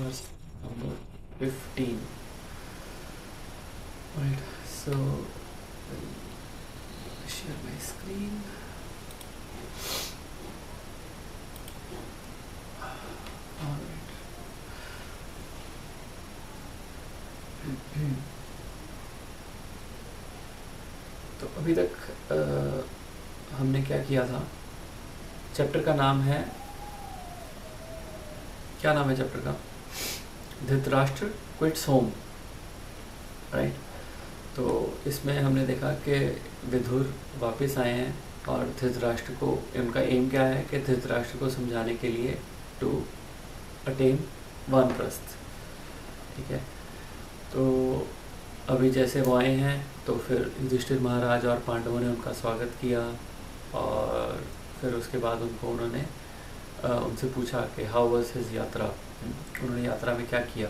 verse number 15. Right, so I'll share my screen. Alright. तो अभी तक हमने क्या किया था? चैप्टर का नाम है, क्या नाम है चैप्टर का? Dhritarashtra quits home, right. तो इसमें हमने देखा कि विदुर वापस आए हैं और धृतराष्ट्र को, उनका एम क्या है कि धृतराष्ट्र को समझाने के लिए टू अटेन वानप्रस्थ, ठीक है। तो अभी जैसे वो आए हैं तो फिर युधिष्ठिर महाराज और पांडवों ने उनका स्वागत किया और फिर उसके बाद उन्होंने उनसे पूछा कि हाउ वाज हिज यात्रा, उन्होंने यात्रा में क्या किया,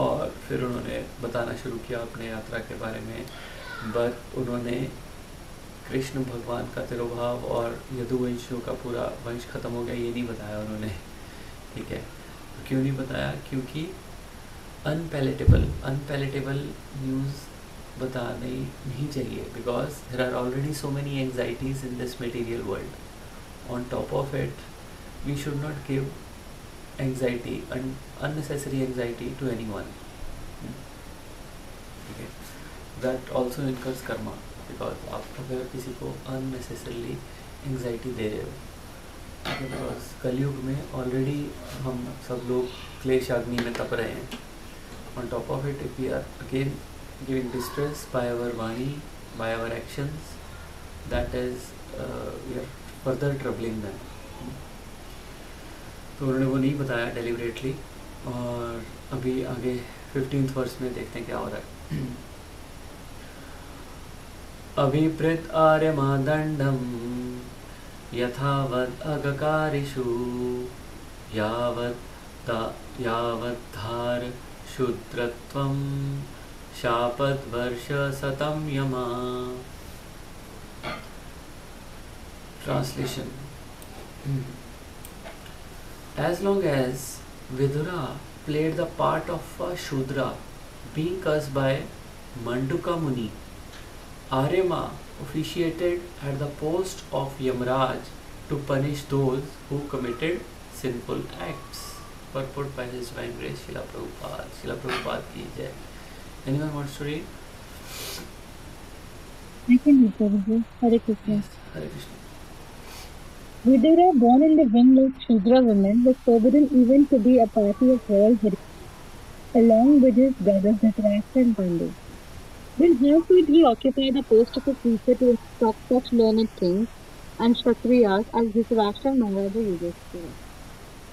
और फिर उन्होंने बताना शुरू किया अपने यात्रा के बारे में। बट उन्होंने कृष्ण भगवान का तिरुभाव और यदुवंशियों का पूरा वंश खत्म हो गया ये नहीं बताया उन्होंने, ठीक है। तो क्यों नहीं बताया? क्योंकि अनपैलेटेबल न्यूज़ बताने नहीं चाहिए, because there are already so many anxieties in this material world. On top of it we should not give anxiety, unnecessary anxiety to anyone, ठीक है। That also incurs karma, because आप अगर किसी को अननेसेसरली एंग्जाइटी दे रहे हो, ठीक है, बिकॉज कलयुग में ऑलरेडी हम सब लोग क्लेशाग्नि में तप रहे हैं। On top of it if we are again giving distress by our vani, by our actions, that is we are further troubling them. तो उन्होंने वो नहीं बताया डेलिबरेटली, और अभी आगे 15th वर्ष में देखते हैं क्या हो रहा है। अभिप्रेत आर्यमादंडम यथावद अगकारिषु यावद्धार शूद्रत्वं शापद्वर्ष शतं यमा। Translation: As long as Vidura played the part of a Shudra, being cursed by Manduka Muni, Aryama officiated at the post of Yamraj to punish those who committed sinful acts. Purport by His Divine Grace Srila Prabhupada. Srila Prabhupada ki jai. Anyone wants to read? I can read, Prabhuji. Hare Krishna. Yes, Hare Krishna. Vidura, born in the wing of Shudra women, was forbidden even to be a party of royal heritage, along with his brothers Dhritarashtra and Pandu. Then how could he occupy the post of a preacher to instruct such learned kings and Kshatriyas as Dhritarashtra and Maharaja Yudhishthira?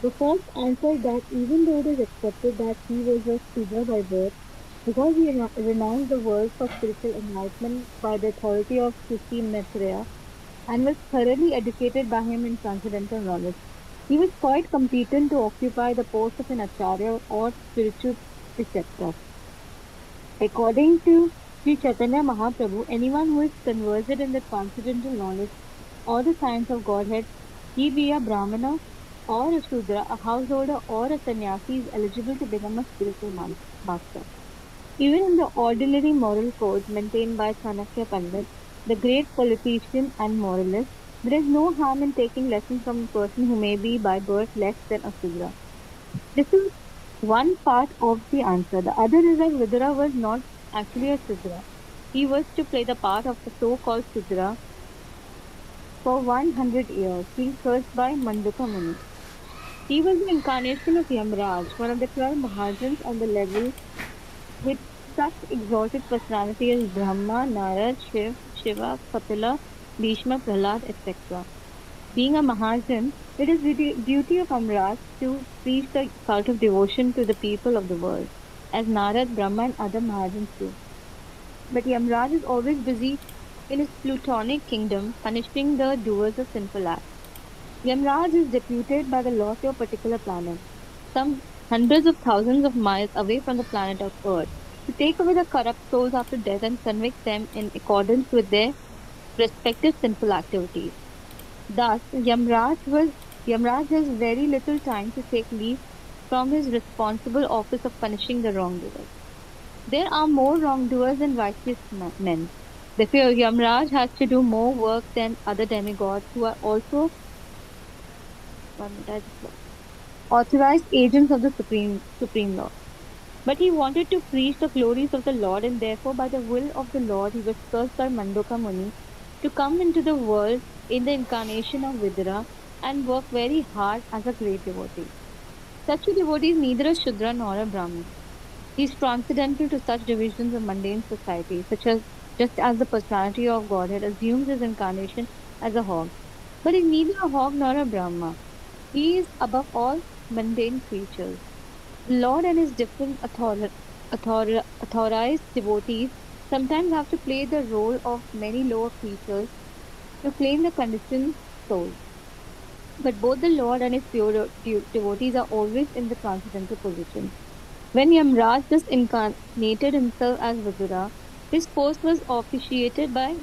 The first answered that even though it is accepted that he was a Shudra by birth, because he renounced the world for spiritual enlightenment by the authority of Sushi Maitreya, and was thoroughly educated by him in transcendental knowledge, he was quite competent to occupy the post of an acharya or spiritual preceptor. According to Sri Chaitanya Mahaprabhu, anyone who is conversant in the transcendental knowledge or the science of Godhead, he be a Brahmana or a Shudra, a householder or a sannyasi, is eligible to become a spiritual master. Even in the ordinary moral codes maintained by Chanakya Pandit, the great politician and moralist, there is no harm in taking lessons from a person who may be by birth less than a Shudra. This is one part of the answer. The other is that Vidura was not actually a Shudra. He was to play the part of the so-called Shudra for 100 years, being cursed by Manduka Muni. He was the incarnation of Yamraj, one of the 12 Mahajans on the level with such exalted personality as Brahma, Narad, Shiva, Kapila, Bhishma, Prahlad, etc. Being a Mahajan, it is the duty of Amraj to preach the cult of devotion to the people of the world, as Narad, Brahma and other Mahajans do. But Yamraj is always busy in his plutonic kingdom, punishing the doers of sinful acts. Yamraj is deputed by the law to a particular planet, some hundreds of thousands of miles away from the planet of Earth, to take away the corrupt souls after death and convict them in accordance with their respective sinful activities. Thus, Yamraj has very little time to take leave from his responsible office of punishing the wrongdoers. There are more wrongdoers than righteous men. Therefore, Yamraj has to do more work than other demigods who are also authorized agents of the Supreme Lord. But he wanted to preach the glories of the Lord, and therefore, by the will of the Lord, he was cursed by Mandoka Muni to come into the world in the incarnation of Vidura and work very hard as a great devotee. Such a devotee is neither a Shudra nor a Brahmin. He is transcendental to such divisions of mundane society, such as just as the personality of Godhead assumes his incarnation as a hog. But he is neither a hog nor a Brahma. He is above all mundane creatures. The Lord and his different authorized devotees sometimes have to play the role of many lower creatures to claim the conditioned soul. But both the Lord and his pure devotees are always in the transcendental position. When Yamraj just incarnated himself as Vidura, his post was officiated by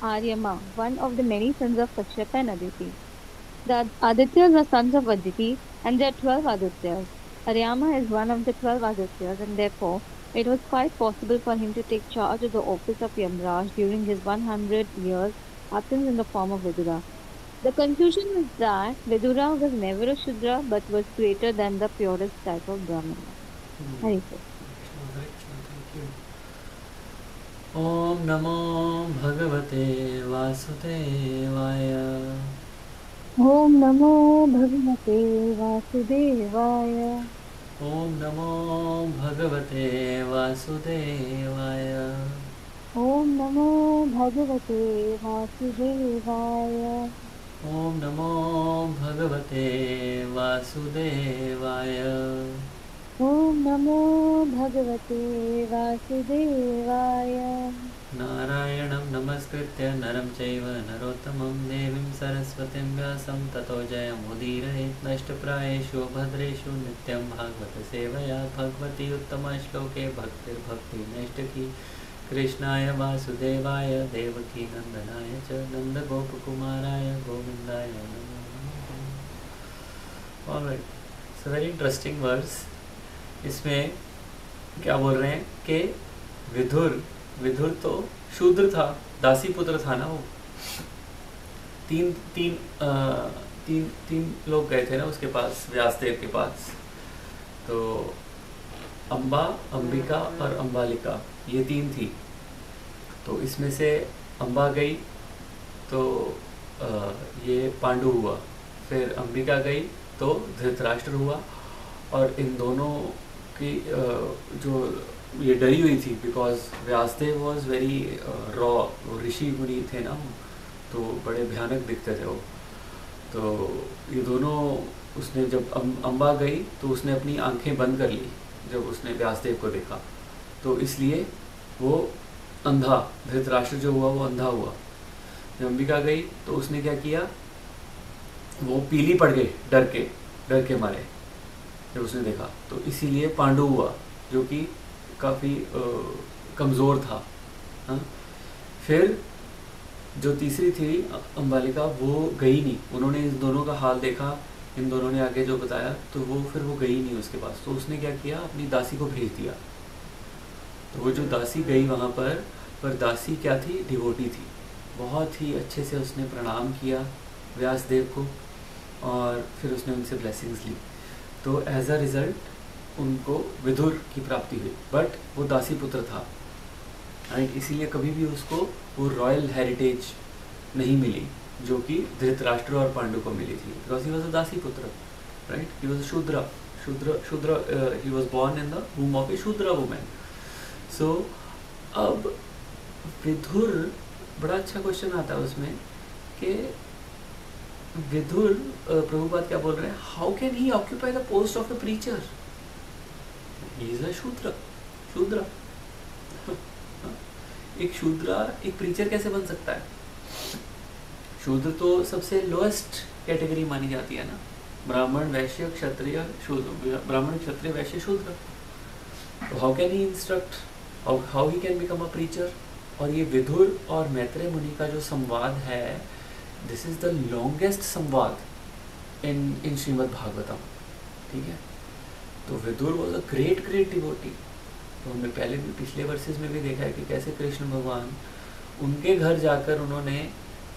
Aryama, one of the many sons of Kashyapa and Aditi. The Adityas are sons of Aditi, and there are 12 Adityas. Aryama is one of the 12 Adityas, and therefore it was quite possible for him to take charge of the office of Yamraj during his 100 years absence in the form of Vidura. The conclusion is that Vidura was never a Shudra but was greater than the purest type of Brahmana. Hari Krishna. Hare Krishna, thank you. Om Namo Bhagavate Vasudevaya. Om Namo Bhagavate Vasudevaya. Om Namo Bhagavate Vasudevaya. Om Namo Bhagavate Vasudevaya. Om Namo Bhagavate Vasudevaya. Om Namo Bhagavate Vasudevaya. Narayanam Namaskritya Naram Chaiva Narottamam Devim Saraswatim Vyasam Tato Jayamudirahet Nashtaprayeshu Bhadreshu Nityam Bhagavata Sevaya Bhagavati Uttama Shloke Bhaktir Bhakti Nashtaki Krishnaya Vasudevaya Devaki Nandanaya Cha Nanda Gopakumaraya Govindaya Namo. Alright, it's a very interesting verse. इसमें क्या बोल रहे हैं कि विधुर तो शूद्र था, दासी पुत्र था ना वो। तीन लोग गए थे ना उसके पास, व्यासदेव के पास। तो अम्बा, अंबिका और अम्बालिका, ये तीन थी। तो इसमें से अम्बा गई तो ये पांडु हुआ, फिर अंबिका गई तो धृतराष्ट्र हुआ। और इन दोनों की जो ये डरी हुई थी, because Vyasadev was very raw, वो ऋषि मुनि थे ना, तो बड़े भयानक दिखते थे वो। तो ये दोनों, उसने जब अम्बा गई तो उसने अपनी आंखें बंद कर ली जब उसने व्यासदेव को देखा, तो इसलिए वो अंधा, धृतराष्ट्र जो हुआ वो अंधा हुआ। जब अंबिका गई तो उसने क्या किया, वो पीली पड़ गई डर के मारे जब उसने देखा, तो इसीलिए पांडु हुआ जो कि काफ़ी कमज़ोर था। हाँ, फिर जो तीसरी थी अम्बालिका, वो गई नहीं। उन्होंने इन दोनों का हाल देखा, इन दोनों ने आगे जो बताया, तो फिर वो गई नहीं उसके पास। तो उसने क्या किया, अपनी दासी को भेज दिया। तो वो जो दासी गई वहाँ पर दासी क्या थी, डिवोटी थी। बहुत ही अच्छे से उसने प्रणाम किया व्यासदेव को और फिर उसने उनसे ब्लेसिंग्स ली। तो एज अ रिज़ल्ट उनको विदुर की प्राप्ति हुई, बट वो दासी पुत्र था, राइट। इसीलिए कभी भी उसको वो रॉयल हेरिटेज नहीं मिली जो कि धृतराष्ट्र और पांडु को मिली थी, बिकॉज ही वॉज अ दासी पुत्र, right. He was a shudra, he was born in the womb of a shudra women. सो अब विदुर, बड़ा अच्छा क्वेश्चन आता है उसमें कि विदुर, प्रभुपाद क्या बोल रहे हैं, how can he occupy the post of A preacher, he is a शूद्र। एक शूद्र एक प्रीचर कैसे बन सकता है? शूद्र तो सबसे लोएस्ट कैटेगरी मानी जाती है ना, ब्राह्मण वैश्य क्षत्रिय शूद्र, ब्राह्मण क्षत्रिय वैश्य शूद्र। तो how can he instruct, how he can become a preacher? और ये विदुर और मैत्रेय मुनि का जो संवाद है, दिस इज द लॉन्गेस्ट संवाद इन श्रीमद् भागवतम, ठीक है। तो Vidura was a great great devotee. तो हमने पहले भी पिछले वर्सेस में भी देखा है कि कैसे कृष्ण भगवान उनके घर जाकर उन्होंने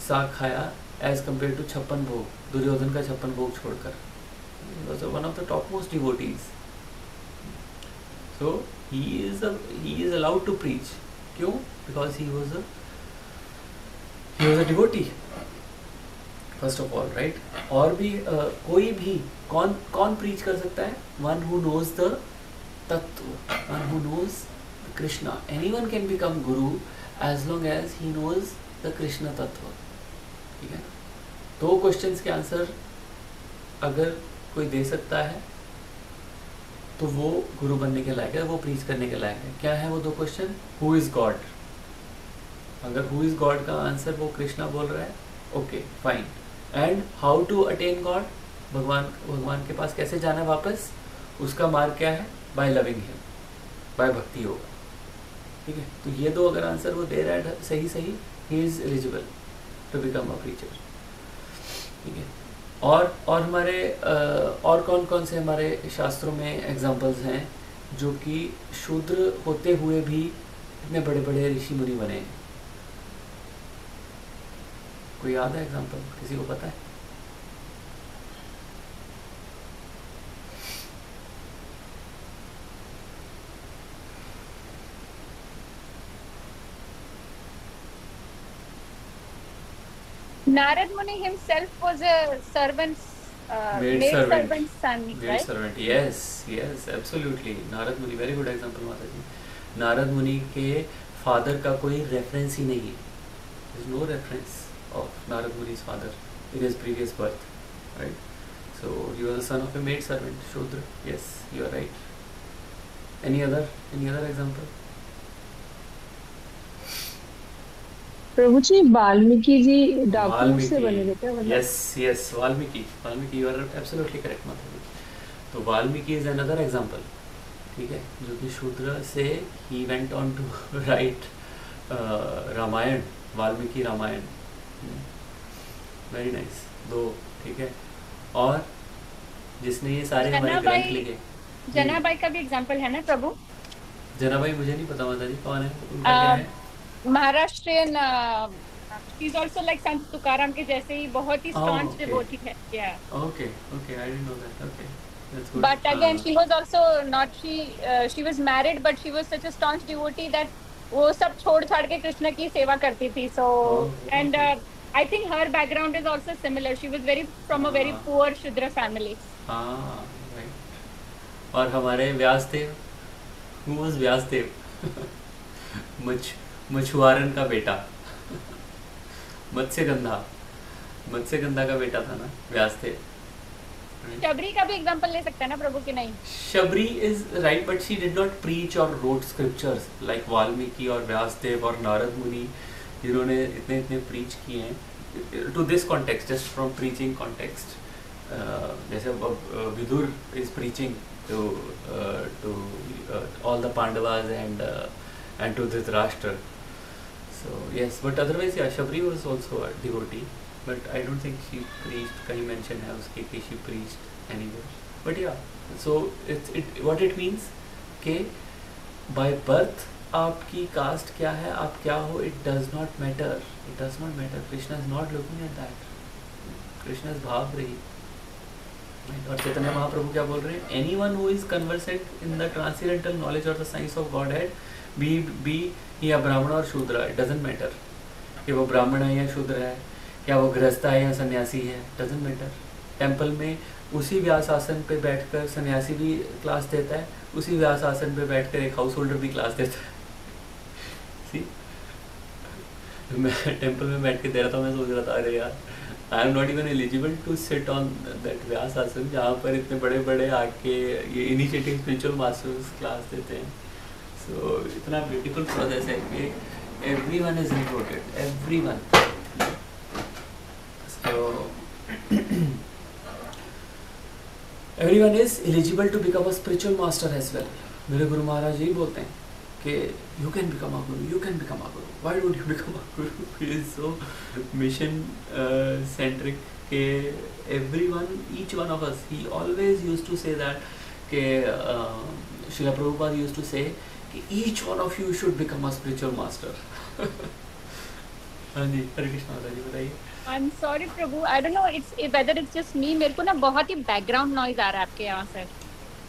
साग खाया एज कम्पेयर टू 56 भोग, दुर्योधन का 56 भोग छोड़कर। One of the top most devotees. So he is allowed to preach. क्यों? Because he was a devotee first of all, right? और भी कोई भी कौन preach कर सकता है? One who knows the tattva, one who knows Krishna. Anyone can become guru as long as he knows the Krishna tattva. ठीक है? दो क्वेश्चंस के आंसर अगर कोई दे सकता है तो वो गुरु बनने के लायक है, वो प्रीच करने के लायक है। क्या है वो दो क्वेश्चन? Who is God? अगर हु इज गॉड का आंसर वो कृष्णा बोल रहा है, okay fine. And how to attain God? भगवान के पास कैसे जाना है वापस? उसका मार्ग क्या है? बाय लविंग हिम, बाय भक्ति होगा। ठीक है, तो ये दो अगर आंसर वो दे रहा है सही सही, he is eligible to become a preacher. ठीक है, और हमारे और कौन कौन से हमारे शास्त्रों में एग्जाम्पल्स हैं जो कि शूद्र होते हुए भी इतने बड़े बड़े ऋषि मुनि बने हैं? कोई याद है एग्जाम्पल? किसी को पता है? Narad Muni himself was a servant's maid servant's son, maid right? servant, yes, absolutely. Narad मुनि, वेरी गुड एग्जांपल माता जी। नारद मुनि के फादर का कोई रेफरेंस ही नहीं है। There is no reference of Narad Muni's father in his previous birth, right? So he was the son of a maid servant, Shudra. Yes, you are right. Any other example? प्रभु जी वाल्मीकि जी डाकू से बने थे क्या? Yes, Valmiki, you are absolutely correct माता जी। तो Valmiki is another example, ठीक है, जो कि शूद्र से he went on to write Ramayana, Valmiki Ramayana. Very nice, though, ठीक है। और जिसने ये सारे हमारे ग्रंथ लिखे, जनाबाई का भी एग्जांपल है ना प्रभु? जनाबाई मुझे नहीं पता माता जी, कौन है, उनका क्या है? Maharashtrian, she is also like संत तुकाराम के जैसे ही बहुत ही स्टॉन्च डिवोटी है। या okay, I didn't know that. Okay, that's good. But again, she was also not she was married, but she was such a staunch devotee that वो सब छोड़ छाड़ के कृष्ण की सेवा करती थी। So and I think her background is also similar. She was from a very poor Shudra family. Right. और हमारे व्यासदेव, who was व्यासदेव? मछुआरन का बेटा, मत्स्यगंधा का बेटा था ना व्यासदेव। शबरी का भी एग्जांपल ले सकते हैं ना प्रभु, की नहीं? Shabari is right, but she did not preach और रोट स्क्रिप्चर्स लाइक वाल्मीकि और व्यासदेव और नारद मुनि, जिन्होंने इतने प्रीच किए हैं to this context, just from preaching context. जैसे Vidur is preaching to all the Pandavas and to Dhritarashtra. So yes, but otherwise yeah, Shabri was also a devotee, but I don't think she preached, कहीं mention है उसके कि she preached anywhere. But yeah, so what it means कि by birth आपकी caste क्या है, आप क्या हो, it does not matter. Krishna is not looking at that. Krishna is भाव रही। और चैतन्य महाप्रभु क्या बोल रहे हैं? Anyone who is conversant in the transcendental knowledge or the science of Godhead, बी या ब्राह्मण और शूद्र, इट डजेंट मैटर कि वो ब्राह्मण है या शूद्र है, क्या वो गृहस्थ है या सन्यासी है, डजेंट मैटर। टेंपल में उसी व्यास आसन पे बैठकर सन्यासी भी क्लास देता है, उसी व्यास आसन पे बैठकर एक हाउस होल्डर भी क्लास देता है। सी, मैं टेंपल में बैठ के दे रहा था, मैं सोच रहा था अरे यार, I am not even eligible to sit on that Vyas asan जहाँ पर इतने बड़े बड़े आके ये इनिशिएटिव स्पिरिचुअल मास्टर्स क्लास देते हैं। So इतना ब्यूटीफुल प्रोसेस है कि everyone is included, everyone. So everyone is eligible to become a spiritual master as well. मेरे गुरु महाराज यही बोलते हैं कि you can become a guru. Why don't you become a guru? He is so mission centric कि everyone, each one of us, he always used to say that कि शिला Prabhupada used to से कि each one of you should become a spiritual master. हाँ जी, हरे कृष्णा माता जी, बताइए. I'm sorry Prabhu, I don't know it's whether it's just me. मेरे को ना बहुत ही background noise आ रहा है आपके यहाँ से.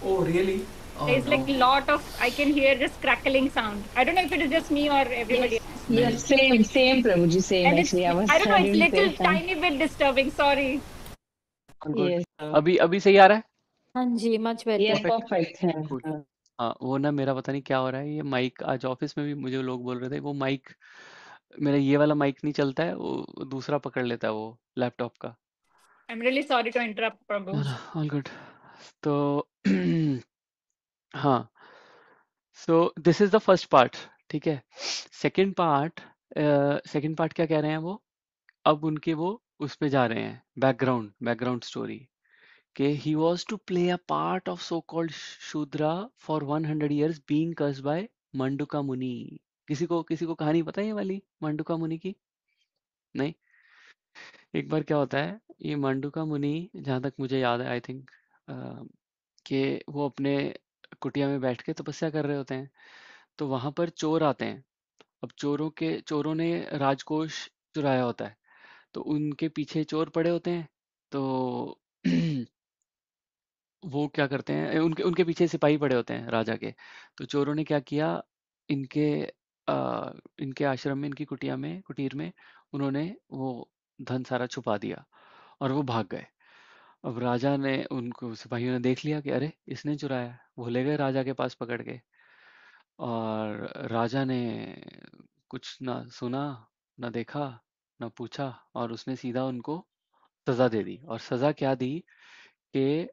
Oh really? Oh There's no. like lot of, I can hear this crackling sound. I don't know if it is just me or everybody. Yes, same, Prabhuji, same. And it's, Actually, I don't know, it's doing little same time. tiny bit disturbing. Sorry. Yes, अभी अभी सही आ रहा है. हाँ जी, much yes, better. perfect. Cool. हाँ, वो ना मेरा पता नहीं क्या हो रहा है, ये माइक आज ऑफिस में भी मुझे लोग बोल रहे थे, वो माइक मेरा ये वाला माइक नहीं चलता है, वो दूसरा पकड़ लेता है वो लैपटॉप का. I'm really sorry to interrupt, Prabhu. All good. तो हाँ, सो this is the first part. ठीक है. सेकंड पार्ट क्या कह रहे हैं वो, अब उनके वो उस पे जा रहे हैं, बैकग्राउंड स्टोरी कि he was to play a part of so-called Shudra for 100 years being cursed by मंडुका मुनि. किसी को कहानी पता है ये वाली मंडुका मुनि की? नहीं. एक बार क्या होता है, ये मंडुका मुनि, जहाँ तक मुझे याद है, आई थिंक कि वो अपने कुटिया में बैठ के तपस्या कर रहे होते हैं, तो वहां पर चोर आते हैं. अब चोरों ने राजकोष चुराया होता है, तो उनके पीछे चोर पड़े होते हैं. तो वो क्या करते हैं, उनके उनके पीछे सिपाही पड़े होते हैं राजा के. तो चोरों ने क्या किया, इनके इनके आश्रम में, इनकी कुटीर में उन्होंने वो धन सारा छुपा दिया और वो भाग गए. अब राजा ने, उनको सिपाहियों ने देख लिया कि अरे इसने चुराया है, वो ले गए राजा के पास पकड़ के. और राजा ने कुछ ना सुना, ना देखा, ना पूछा, और उसने सीधा उनको सजा दे दी. और सजा क्या दी कि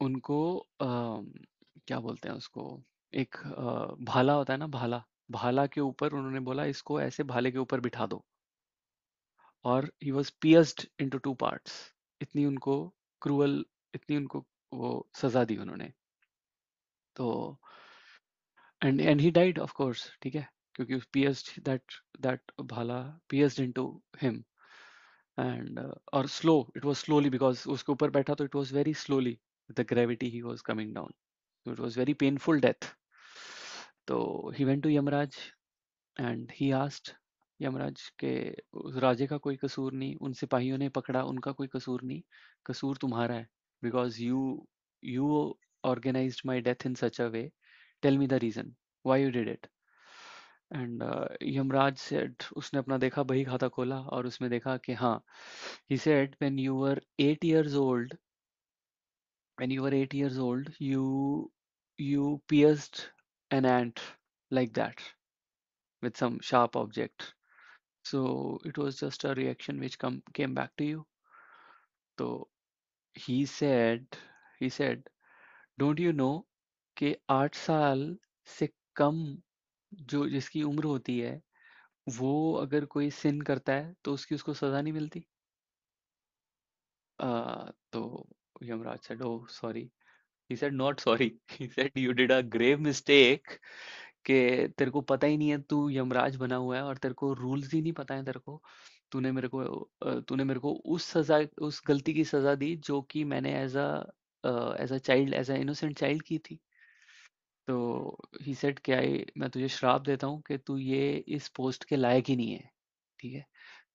उनको क्या बोलते हैं उसको, एक भाला होता है ना, भाला के ऊपर उन्होंने बोला इसको ऐसे भाले के ऊपर बिठा दो. और he was pierced into 2 parts. इतनी उनको क्रूअल, इतनी उनको वो सजा दी उन्होंने. तो and he died of course. ठीक है, क्योंकि पियर्स्ड, दैट भाला पियर्स्ड इनटू हिम. एंड और slow, it was slowly, because उसके ऊपर बैठा तो it was very slowly, the gravity he was coming down. So it was very painful death. तो he went to Yamraj and he asked Yamraj के उस राजे का कोई कसूर नहीं, उन सिपाहियों ने पकड़ा, उनका कोई कसूर नहीं, कसूर तुम्हारा है, because you organized my death in such a way. Tell me the reason why you did it. And Yamraj said, उसने अपना देखा, बही खाता खोला और उसमें देखा कि हाँ, he said when you were 8 years old, you pierced an ant like that with some sharp object. So it was just a reaction which came back to you. So he said, don't you know कि 8 साल से कम जो जिसकी उम्र होती है, वो अगर कोई सिन करता है तो उसको सजा नहीं मिलती. तो Yamraj said, oh sorry. He said not sorry. He said you did a grave mistake. कि तेरे को पता ही नहीं है, तू यमराज बना हुआ है और तेरे को रूल्स ही नहीं पता है. तेरे को तूने मेरे को उस गलती की सजा दी जो कि मैंने as a child, as a innocent child की थी. तो ही सेड क्या है, मैं तुझे श्राप देता हूँ कि तू ये इस पोस्ट के लायक ही नहीं है. ठीक है,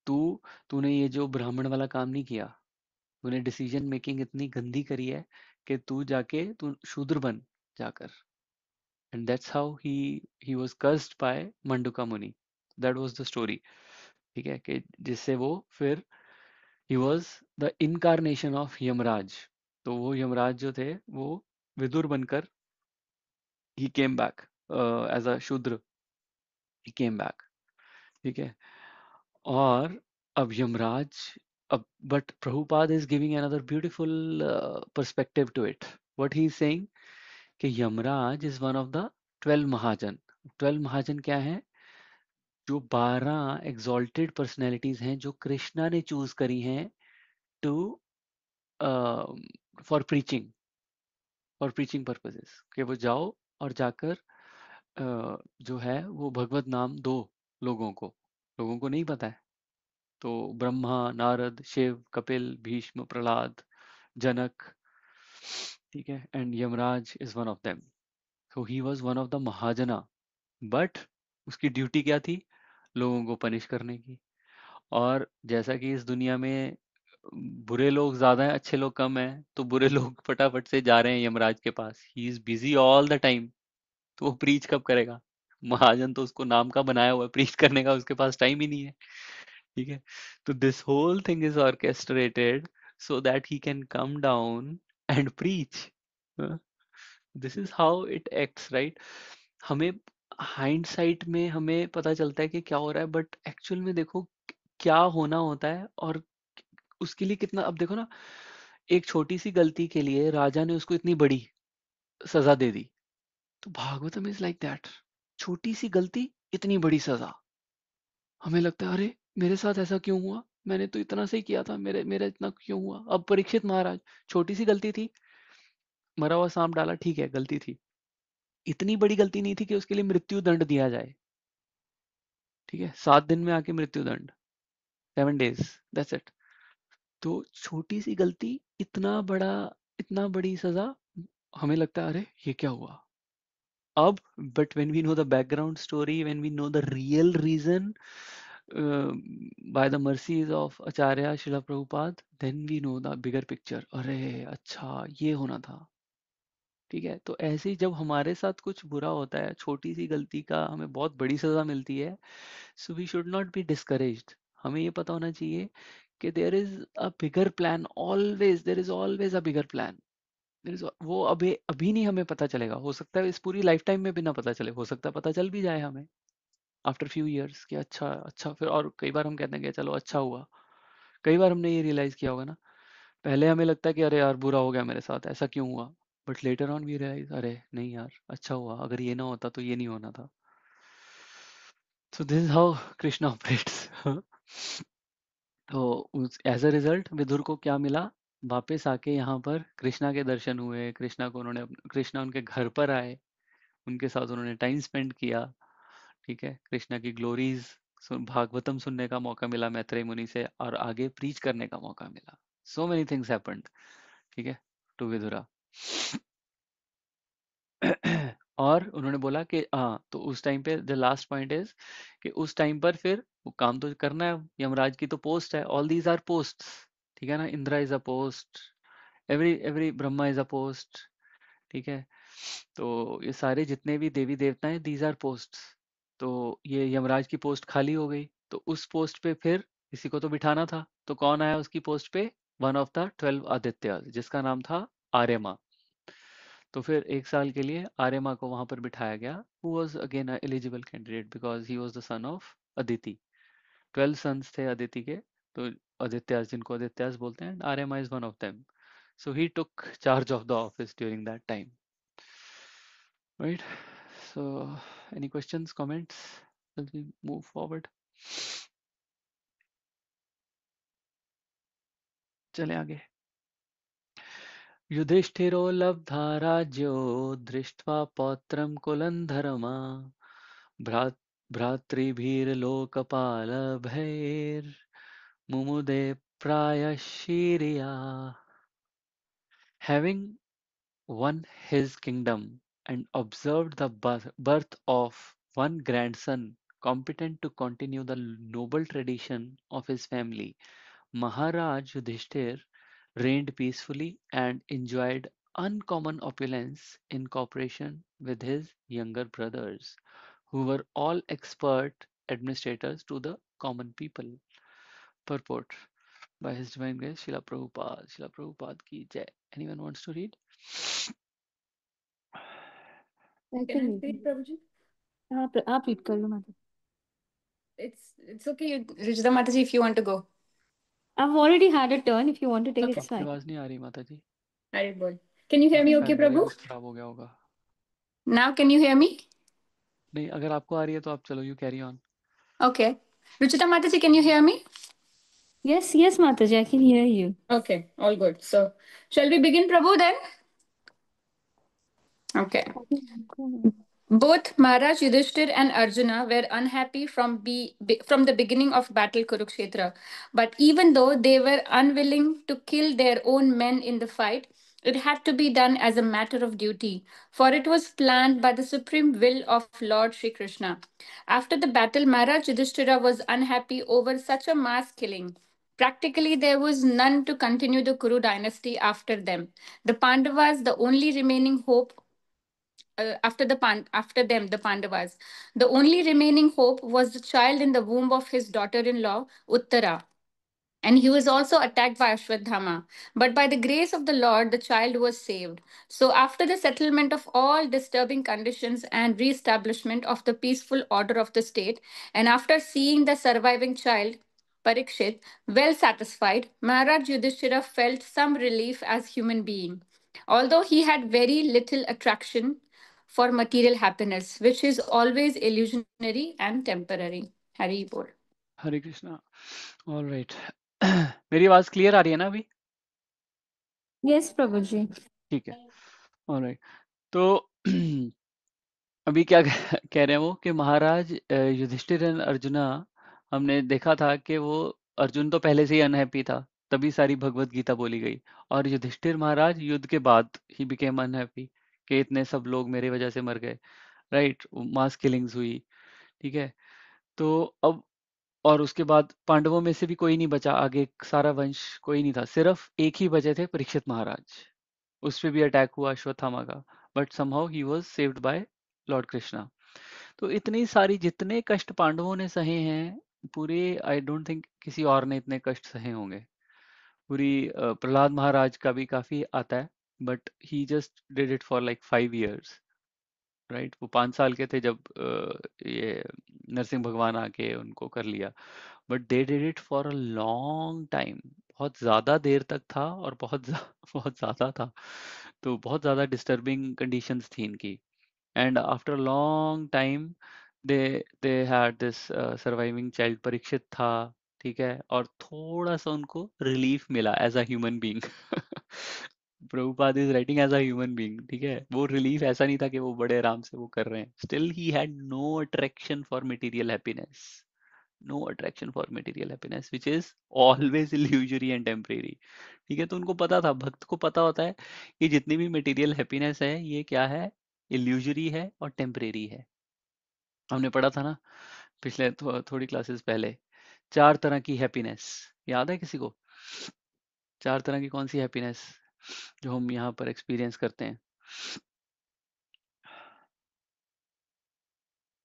तूने ये जो ब्राह्मण वाला काम नहीं किया, तूने डिसीजन मेकिंग इतनी गंदी करी है कि तू शूद्र बन जाकर. And that's how he was cursed by Manduka Muni. That was the story. ठीक है, कि जिससे वो फिर he was the incarnation of Yamraj. तो वो यमराज जो थे वो विदुर बनकर he came back as a शूद्र. He came back. ठीक है. और अब यमराज, अब but Prabhupada is giving another beautiful perspective to it. What he is saying कि Yamraj is one of the 12 महाजन. 12 महाजन क्या है? जो 12 एग्जॉल्टेड पर्सनैलिटीज हैं जो कृष्णा ने चूज करी हैं टू फॉर प्रीचिंग पर्पसेस, कि वो जाओ और जाकर जो है वो भगवत नाम दो लोगों को नहीं पता है. तो ब्रह्मा, नारद, शिव, कपिल, भीष्म, प्रहलाद, जनक, ठीक है, and Yamraj is one of them. So he was one of the mahajana, but उसकी ड्यूटी क्या थी? लोगों को पनिश करने की। और जैसा कि इस दुनिया में बुरे लोग ज्यादा हैं, अच्छे लोग कम हैं, तो बुरे लोग फटाफट से जा रहे हैं यमराज के पास। He is busy all the time, तो वो प्रीच कब करेगा? महाजन तो उसको नाम का बनाया हुआ है, प्रीच करने का उसके पास टाइम ही नहीं है। ठीक है, तो this whole thing is orchestrated so that he can come down and preach. This is how it acts, right? हमें हाइंडसाइट में हमें पता चलता है कि क्या हो रहा है, बट एक्चुअल में देखो क्या होना होता है, और उसके लिए कितना, अब देखो ना, एक छोटी सी गलती के लिए राजा ने उसको इतनी बड़ी सजा दे दी। तो भागवतम इज लाइक दैट, छोटी सी गलती इतनी बड़ी सजा। हमें लगता है अरे मेरे साथ ऐसा क्यों हुआ, मैंने तो इतना सही किया था, मेरे मेरा इतना क्यों हुआ? अब परीक्षित महाराज, छोटी सी गलती थी, मरा हुआ सांप डाला, ठीक है गलती थी, इतनी बड़ी गलती नहीं थी कि उसके लिए मृत्यु दंड दिया जाए। ठीक है, 7 दिन में आके मृत्यु दंड, 7 days, दैट्स इट। तो छोटी सी गलती, इतना बड़ी सजा। हमें लगता है अरे ये क्या हुआ अब, but when we know the background story, when we know the real reason by the mercies of Acharya Shila Prabhupada, then we know the bigger picture. अरे अच्छा ये होना था। ठीक है, तो ऐसे ही जब हमारे साथ कुछ बुरा होता है, छोटी सी गलती का हमें बहुत बड़ी सजा मिलती है, so we should not be discouraged. हमें ये पता होना चाहिए कि there is a bigger plan, always there is always a bigger plan. There is, वो अभी अभी नहीं हमें पता चलेगा, हो सकता है इस पूरी लाइफ टाइम में भी ना पता चले, हो सकता है पता चल भी जाए हमें आफ्टर फ्यू ईयर्स कि अच्छा अच्छा। फिर और कई बार हम कहते हैं कि चलो अच्छा हुआ। कई बार हमने ये रियलाइज किया होगा ना, पहले हमें लगता है कि अरे यार बुरा हो गया मेरे साथ, ऐसा क्यों हुआ, but later on we realise अरे नहीं यार अच्छा हुआ, अगर ये ना होता तो ये नहीं होना था। सो this is how Krishna operates. तो एज अ रिजल्ट विदुर को क्या मिला? वापस आके यहाँ पर कृष्णा के दर्शन हुए, कृष्णा को उन्होंने, कृष्णा उनके घर पर आए, उनके साथ उन्होंने टाइम स्पेंड किया। ठीक है, कृष्णा की ग्लोरीज, भागवतम सुनने का मौका मिला मैत्रेय मुनि से, और आगे प्रीच करने का मौका मिला। सो मेनी थिंग्स हैपेंड, ठीक है, टू विदुरा। और उन्होंने बोला कि हाँ, तो उस टाइम पे द लास्ट पॉइंट इज कि उस टाइम पर फिर वो काम तो करना है, यमराज की तो पोस्ट है, ऑल दीज आर पोस्ट। ठीक है ना, Indira is a post, every every Brahma is a post. ठीक है, तो ये सारे जितने भी देवी देवता हैं, दीज आर पोस्ट। तो ये यमराज की पोस्ट खाली हो गई, तो उस पोस्ट पे फिर किसी को तो बिठाना था, तो कौन आया उसकी पोस्ट पे? वन ऑफ द 12 आदित्य, जिसका नाम था आर्यमा। तो फिर 1 साल के लिए आर्यमा को वहां पर बिठाया गया, who was again a eligible candidate because he was the son of Aditi. 12 sons थे अदिति के, तो आदित्यास, जिनको आदित्यास बोलते हैं, Aryama is one of them. So he took charge of the office during that time. Right? So, any questions, comments as we move forward? चले आगे। युधिष्ठिरो लब्धा राज्यो दृष्ट्वा पौत्रं कुलन्धरमा भ्रात भ्रातृभिर्लोकपालभैर्मुमुदे प्रायश्चिर्या। Having won his kingdom and observed the birth of one grandson competent to continue the noble tradition of his family, Maharaj Yudhishthir reigned peacefully and enjoyed uncommon opulence in cooperation with his younger brothers, who were all expert administrators to the common people. Purport by His Divine Grace Srila Prabhupada. Srila Prabhupada ki jai. Anyone wants to read? Can I read, Prabhuji? आप read कर लो माता। It's okay, Ruchita Mataji, if you want to go. I've already had a turn. If you want to take Okay. it's fine. आवाज नहीं आ रही माता जी। अरे बोल। Can you hear me okay, शायद मेरा ही Prabhu? कुछ खराब हो गया होगा। Now can you hear me? नहीं, अगर आपको आ रही है तो आप चलो, you carry on. Okay. Ruchita Mataji, can you hear me? Yes, yes, Mataji, I can hear you. Okay, all good. So, shall we begin, Prabhu, then? Okay. Both Maharaj Yudhishthir and Arjuna were unhappy from the beginning of battle Kurukshetra. But even though they were unwilling to kill their own men in the fight, It had to be done as a matter of duty, for it was planned by the supreme will of Lord Sri Krishna. After the battle, Maharaj Yudhishthira was unhappy over such a mass killing. Practically, there was none to continue the Kuru dynasty after them. The Pandavas, the only remaining hope after them, the Pandavas, the only remaining hope was the child in the womb of his daughter-in-law, Uttara. And he was also attacked by Ashwadhama. But by the grace of the Lord, the child was saved. So, after the settlement of all disturbing conditions and re establishment of the peaceful order of the state, and after seeing the surviving child, Parikshit, well satisfied, Maharaj Yudhishthira felt some relief as human being. Although he had very little attraction for material happiness, which is always illusionary and temporary. Hari Bol. Hare Krishna. Alright. मेरी आवाज clear आ रही है ना अभी? Yes, Prabhuji. ठीक है। Alright. तो अभी क्या कह रहे हैं वो कि महाराज युधिष्ठिर एंड अर्जुना, हमने देखा था कि वो अर्जुन तो पहले से ही अनहैप्पी था, तभी सारी भगवत गीता बोली गई। और युधिष्ठिर महाराज युद्ध के बाद ही बिकेम अनहैप्पी कि इतने सब लोग मेरे वजह से मर गए, राइट? मास किलिंग्स हुई, ठीक है? तो अब और उसके बाद पांडवों में से भी कोई नहीं बचा, आगे सारा वंश कोई नहीं था, सिर्फ एक ही बचे थे, परीक्षित महाराज। उस पे भी अटैक हुआ अश्वत्थामा का, but somehow he was saved by Lord Krishna. तो इतनी सारी जितने कष्ट पांडवों ने सहे हैं, पूरे आई डोंट थिंक किसी और ने इतने कष्ट सहे होंगे। पूरी प्रहलाद महाराज का भी काफी आता है, but he just did it for like 5 years, right? वो 5 साल के थे जब ये नरसिंह भगवान आके उनको कर लिया, but they did it for a long time. बहुत ज्यादा देर तक था और बहुत ज्यादा था, तो बहुत ज्यादा डिस्टर्बिंग कंडीशंस थी इनकी। And after long time they they had this surviving child, Parikshit था, ठीक है? और थोड़ा सा उनको रिलीफ मिला as a human being. Prabhupada is writing as a human being, ठीक है? वो रिलीफ ऐसा नहीं था कि वो बड़े आराम से वो कर रहे हैं, still he had no attraction for material happiness, no attraction for material happiness which is always illusory and temporary, ठीक है? तो उनको पता था, भक्त को पता होता है कि जितनी भी मटेरियल हैप्पीनेस है ये क्या है, इल्यूजरी है और टेम्परेरी है। हमने पढ़ा था ना पिछले थोड़ी क्लासेस पहले, 4 तरह की हैप्पीनेस, याद है किसी को? 4 तरह की कौन सी हैप्पीनेस जो हम यहाँ पर एक्सपीरियंस करते हैं?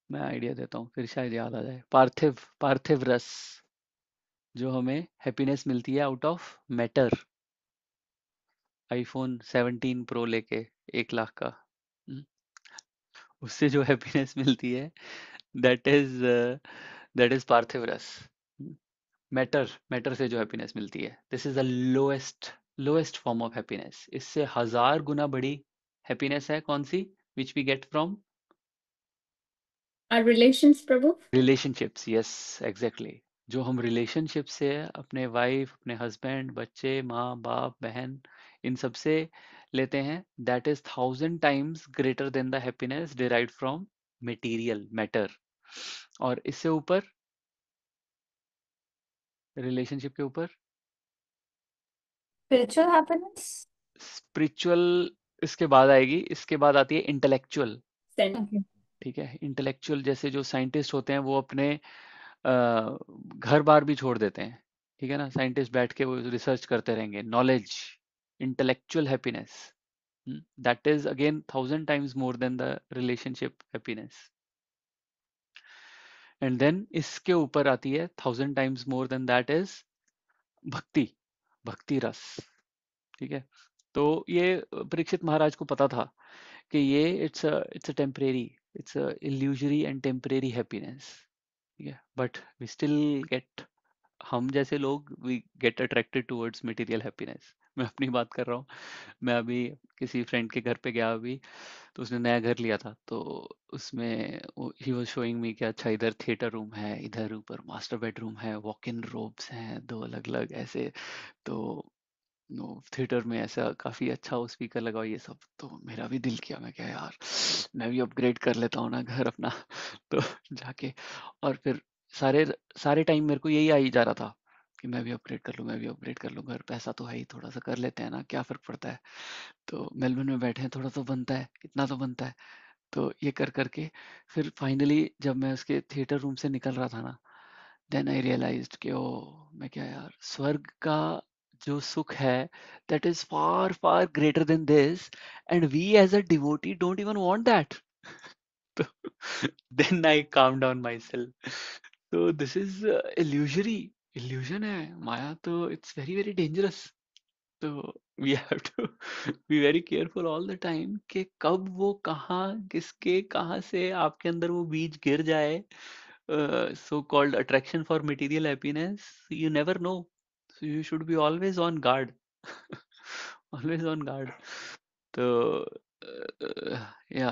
मैं आइडिया देता हूँ, फिर शायद याद आ जाए। पार्थिव रस, जो हमें हैप्पीनेस मिलती है out of matter. IPhone 17 pro लेके 1 लाख का, उससे जो हैप्पीनेस मिलती है दैट इज पार्थिव रस। मैटर से जो हैप्पीनेस मिलती है, this is the lowest form of happiness. इससे 1000 गुना बड़ी हैप्पीनेस है कौन सी, which we get from Our relations, Prabhu? Relationships. Yes, exactly. जो हम रिलेशनशिप से अपने वाइफ, अपने हस्बैंड, बच्चे, माँ बाप, बहन, इन सब से लेते हैं, that is 1000 times greater than the happiness derived from material matter. और इससे ऊपर रिलेशनशिप के ऊपर Spiritual happiness? स्पिरिचुअल इसके बाद आएगी, इसके बाद आती है इंटेलेक्चुअल, Okay. ठीक है? इंटेलेक्चुअल जैसे जो साइंटिस्ट होते हैं वो अपने घर बार भी छोड़ देते हैं, ठीक है ना? साइंटिस्ट बैठ के वो रिसर्च करते रहेंगे, knowledge, intellectual happiness, that is again 1000 times more than the relationship happiness. And then इसके ऊपर आती है 1000 times more than that is bhakti ras, ठीक है? तो ये परीक्षित महाराज को पता था कि ये it's a temporary, it's a illusory and temporary happiness, ठीक है? बट वी स्टिल गेट, हम जैसे लोग we get attracted towards material happiness. मैं अपनी बात कर रहा हूँ, मैं अभी किसी फ्रेंड के घर पे गया अभी, तो उसने नया घर लिया था, तो उसमें ही वाज शोइंग मी कि अच्छा इधर थिएटर रूम है, इधर ऊपर मास्टर बेडरूम है, वॉक इन रोब्स हैं 2 अलग अलग ऐसे, तो थिएटर में ऐसा काफी अच्छा वो स्पीकर लगा हुआ, ये सब। तो मेरा भी दिल किया, मैं क्या यार मैं भी अपग्रेड कर लेता हूँ ना घर अपना। तो जाके और फिर सारे सारे टाइम मेरे को यही आई जा रहा था कि मैं भी अपग्रेड कर लूँ, मैं भी अपग्रेड कर लूँ, घर पैसा तो है ही, थोड़ा-सा कर लेते हैं ना, क्या फ़र्क पड़ता है। तो मेलबर्न में बैठे हैं, थोड़ा तो बनता है, इतना तो बनता है। तो ये कर के फिर फाइनली जब मैं उसके थिएटर रूम से निकल रहा था ना, देन आई रियलाइज्ड कि ओह! मैं क्या यार, स्वर्ग का जो सुख है, that is far, far greater than this and we as a devotee don't even want that. तो then I calm down myself. तो दिस इज़ इल्यूज़री, इल्यूज़न है, माया तो इट्स वेरी, वेरी डेंजरस। तो we have to be very careful all the time कि कब वो कहाँ किसके कहाँ से आपके अंदर वो बीज गिर जाए, so called attraction for material happiness, you never know, so you should be always on guard. always on guard. तो या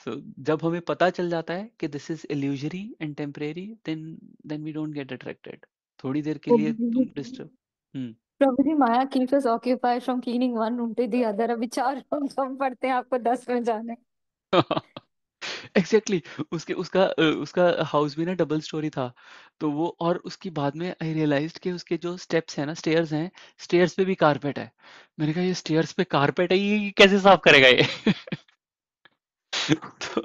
so जब हमें पता चल जाता है कि this is illusory and temporary, then we don't get attracted. थोड़ी देर के लिए तुम disturb. Hmm. Probably Maya keeps us occupied from cleaning one room to the other. अभी 4 rooms हम पढ़ते हैं, आपको 10 में जाने। Exactly exactly. उसका हाउस भी ना डबल स्टोरी था। तो वो और उसकी बाद में आई रियलाइज्ड कि उसके जो स्टेप्स हैं ना, स्टेयर्स हैं, स्टेयर्स पे भी कारपेट है। मैंने कहा ये स्टेयर्स पे कारपेट है, ये कैसे साफ करेगा ये। तो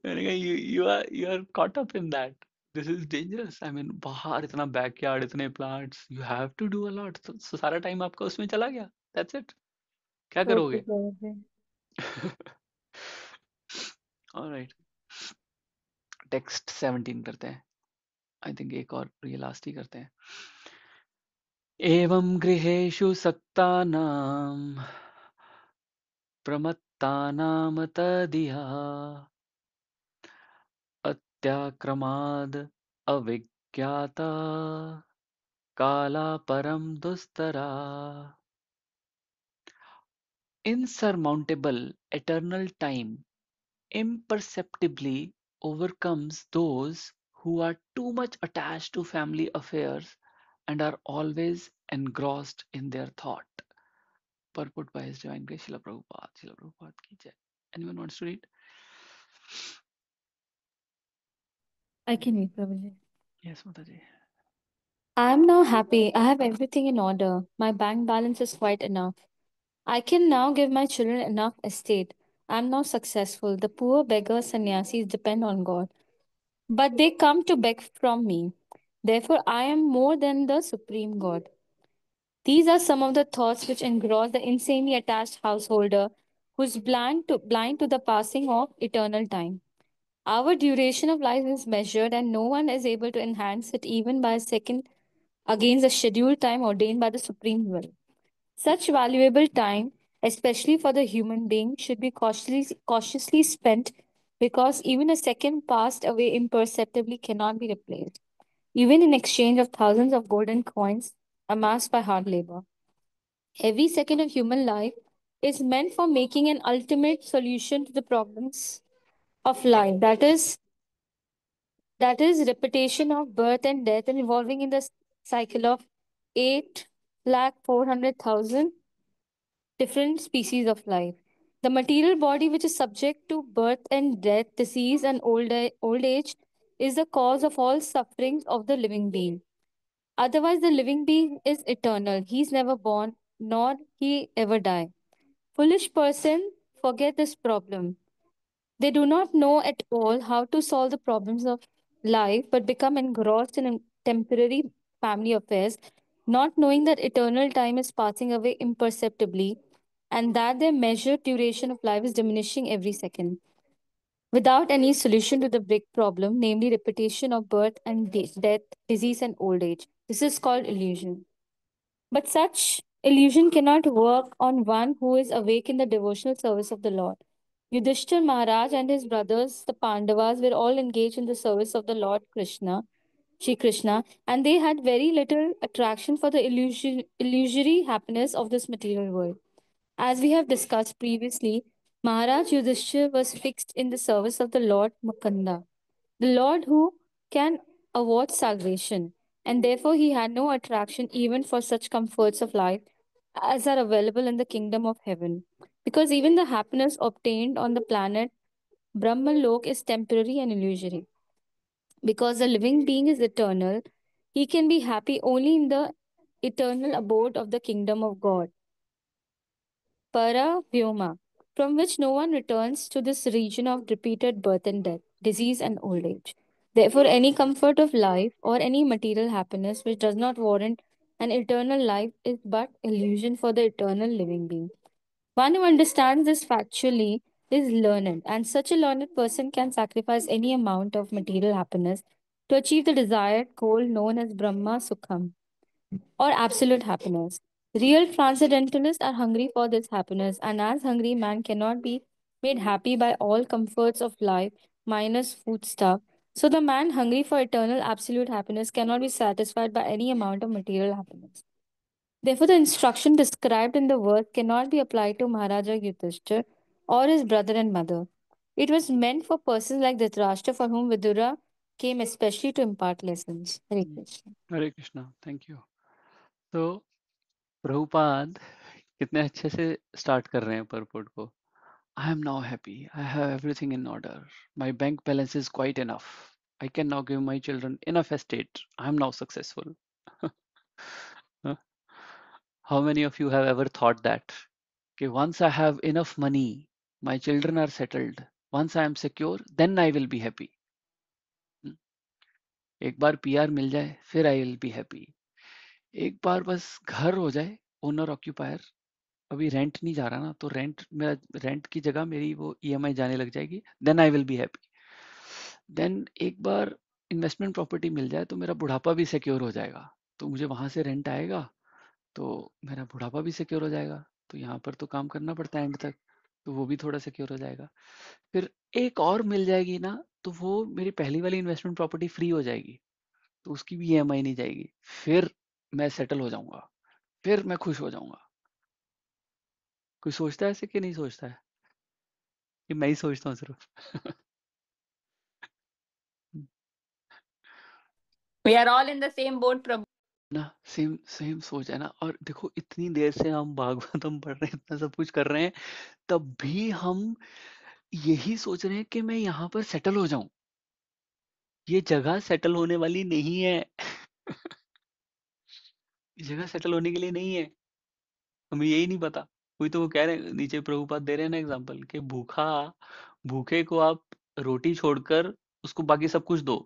मैंने कहा you are caught up in that, this is dangerous. I mean बाहर इतना बैकयार्ड, इतने plants, you have to do a lot, तो सारा टाइम आपका उसमें चला गया, दैट्स इट, क्या Okay, करोगे। probably. ऑलराइट, टेक्स्ट 17 करते हैं। आई थिंक एक और ये लास्ट ही करते हैं। एवं गृहेषु सक्तानां प्रमत्तानां तदिह अत्याक्रमाद् अविज्ञाता काला परम दुस्तरा। Insurmountable eternal time imperceptibly overcomes those who are too much attached to family affairs and are always engrossed in their thought. Purport by His Divine Grace Srila Prabhupada. Srila Prabhupada ki jai. Anyone wants to read? I can read, Prabhuji. Yes, Mataji. I am now happy. I have everything in order. My bank balance is quite enough. I can now give my children enough estate. I am now successful. The poor beggars sannyasis depend on God, but they come to beg from me. Therefore, I am more than the supreme God. These are some of the thoughts which engross the insanely attached householder who is blind to the passing of eternal time. Our duration of life is measured, and no one is able to enhance it even by a second against the scheduled time ordained by the supreme will. Such valuable time, especially for the human being, should be cautiously spent because even a second passed away imperceptibly cannot be replaced, even in exchange of thousands of golden coins amassed by hard labor. Every second of human life is meant for making an ultimate solution to the problems of life. That is repetition of birth and death and evolving in the cycle of 8,400,000 different species of life. The material body, which is subject to birth and death, disease, and old age, is the cause of all sufferings of the living being. Otherwise, the living being is eternal. He is never born, nor he ever die. Foolish person forget this problem. They do not know at all how to solve the problems of life, but become engrossed in temporary family affairs, not knowing that eternal time is passing away imperceptibly and that their measured duration of life is diminishing every second. Without any solution to the big problem, namely repetition of birth and death, disease, and old age. This is called illusion. But such illusion cannot work on one who is awake in the devotional service of the Lord. Yudhishthir Maharaj and his brothers, the Pandavas, were all engaged in the service of the Lord Krishna, Shri Krishna, and they had very little attraction for the illusory happiness of this material world. As we have discussed previously, Maharaj Yudhishthir was fixed in the service of the Lord Mukunda, the Lord who can award salvation, and therefore he had no attraction even for such comforts of life as are available in the kingdom of heaven. Because even the happiness obtained on the planet Brahmalok is temporary and illusory. Because the living being is eternal, He can be happy only in the eternal abode of the kingdom of God, para vyoma, from which no one returns to this region of repeated birth and death, disease and old age. Therefore, any comfort of life or any material happiness which does not warrant an eternal life is but illusion for the eternal living being. One who understands this factually is learned, and such a learned person can sacrifice any amount of material happiness to achieve the desired goal known as Brahma Sukham, or absolute happiness. Real transcendentalists are hungry for this happiness, and as hungry man cannot be made happy by all comforts of life minus foodstuff. So the man hungry for eternal absolute happiness cannot be satisfied by any amount of material happiness. Therefore, the instruction described in the verse cannot be applied to Maharaja Yudhishthir or his brother and mother. It was meant for persons like Dhritarashtra, for whom Vidura came especially to impart lessons. Hare Krishna. Hare Krishna, thank you. तो प्रभुपाद कितने अच्छे से start कर रहे हैं purport को। I am now happy, I have everything in order, my bank balance is quite enough, I can now give my children enough estate, I am now successful. How many of you have ever thought that कि once I have enough money, my children are settled, once I am secure, then I will be happy. एक बार PR मिल जाए फिर आई will be happy. एक बार बस घर हो जाए owner occupier, अभी रेंट नहीं जा रहा ना, तो रेंट की जगह मेरी वो ईएमआई जाने लग जाएगी, then I will be happy. Then एक बार इन्वेस्टमेंट प्रॉपर्टी मिल जाए तो मेरा बुढ़ापा भी सिक्योर हो जाएगा, तो मुझे वहां से रेंट आएगा तो मेरा बुढ़ापा भी सिक्योर हो जाएगा। तो यहाँ पर तो काम करना पड़ता है एंड तक, तो वो भी थोड़ा सिक्योर हो जाएगा। फिर एक और मिल जाएगी ना, तो वो मेरी पहली वाली इन्वेस्टमेंट प्रॉपर्टी फ्री हो जाएगी, तो उसकी भी ईएमआई नहीं जाएगी, फिर मैं सेटल हो जाऊंगा, फिर मैं खुश हो जाऊंगा। कोई सोचता है ऐसे कि नहीं सोचता है? कि मैं ही सोचता हूँ सिर्फ? We are all in the same boat, Prabhu. ना सेम सेम सोच है ना। और देखो इतनी देर से हम भागवतम पढ़ रहे हैं, इतना सब कुछ कर रहे हैं, तब भी हम यही सोच रहे हैं कि मैं यहाँ पर सेटल हो जाऊं। ये जगह सेटल होने वाली नहीं है। ये जगह सेटल होने के लिए नहीं है, हमें यही नहीं पता। कोई तो वो कह रहे हैं नीचे, प्रभुपाद दे रहे हैं ना एग्जांपल कि भूखे को आप रोटी छोड़कर उसको बाकी सब कुछ दो।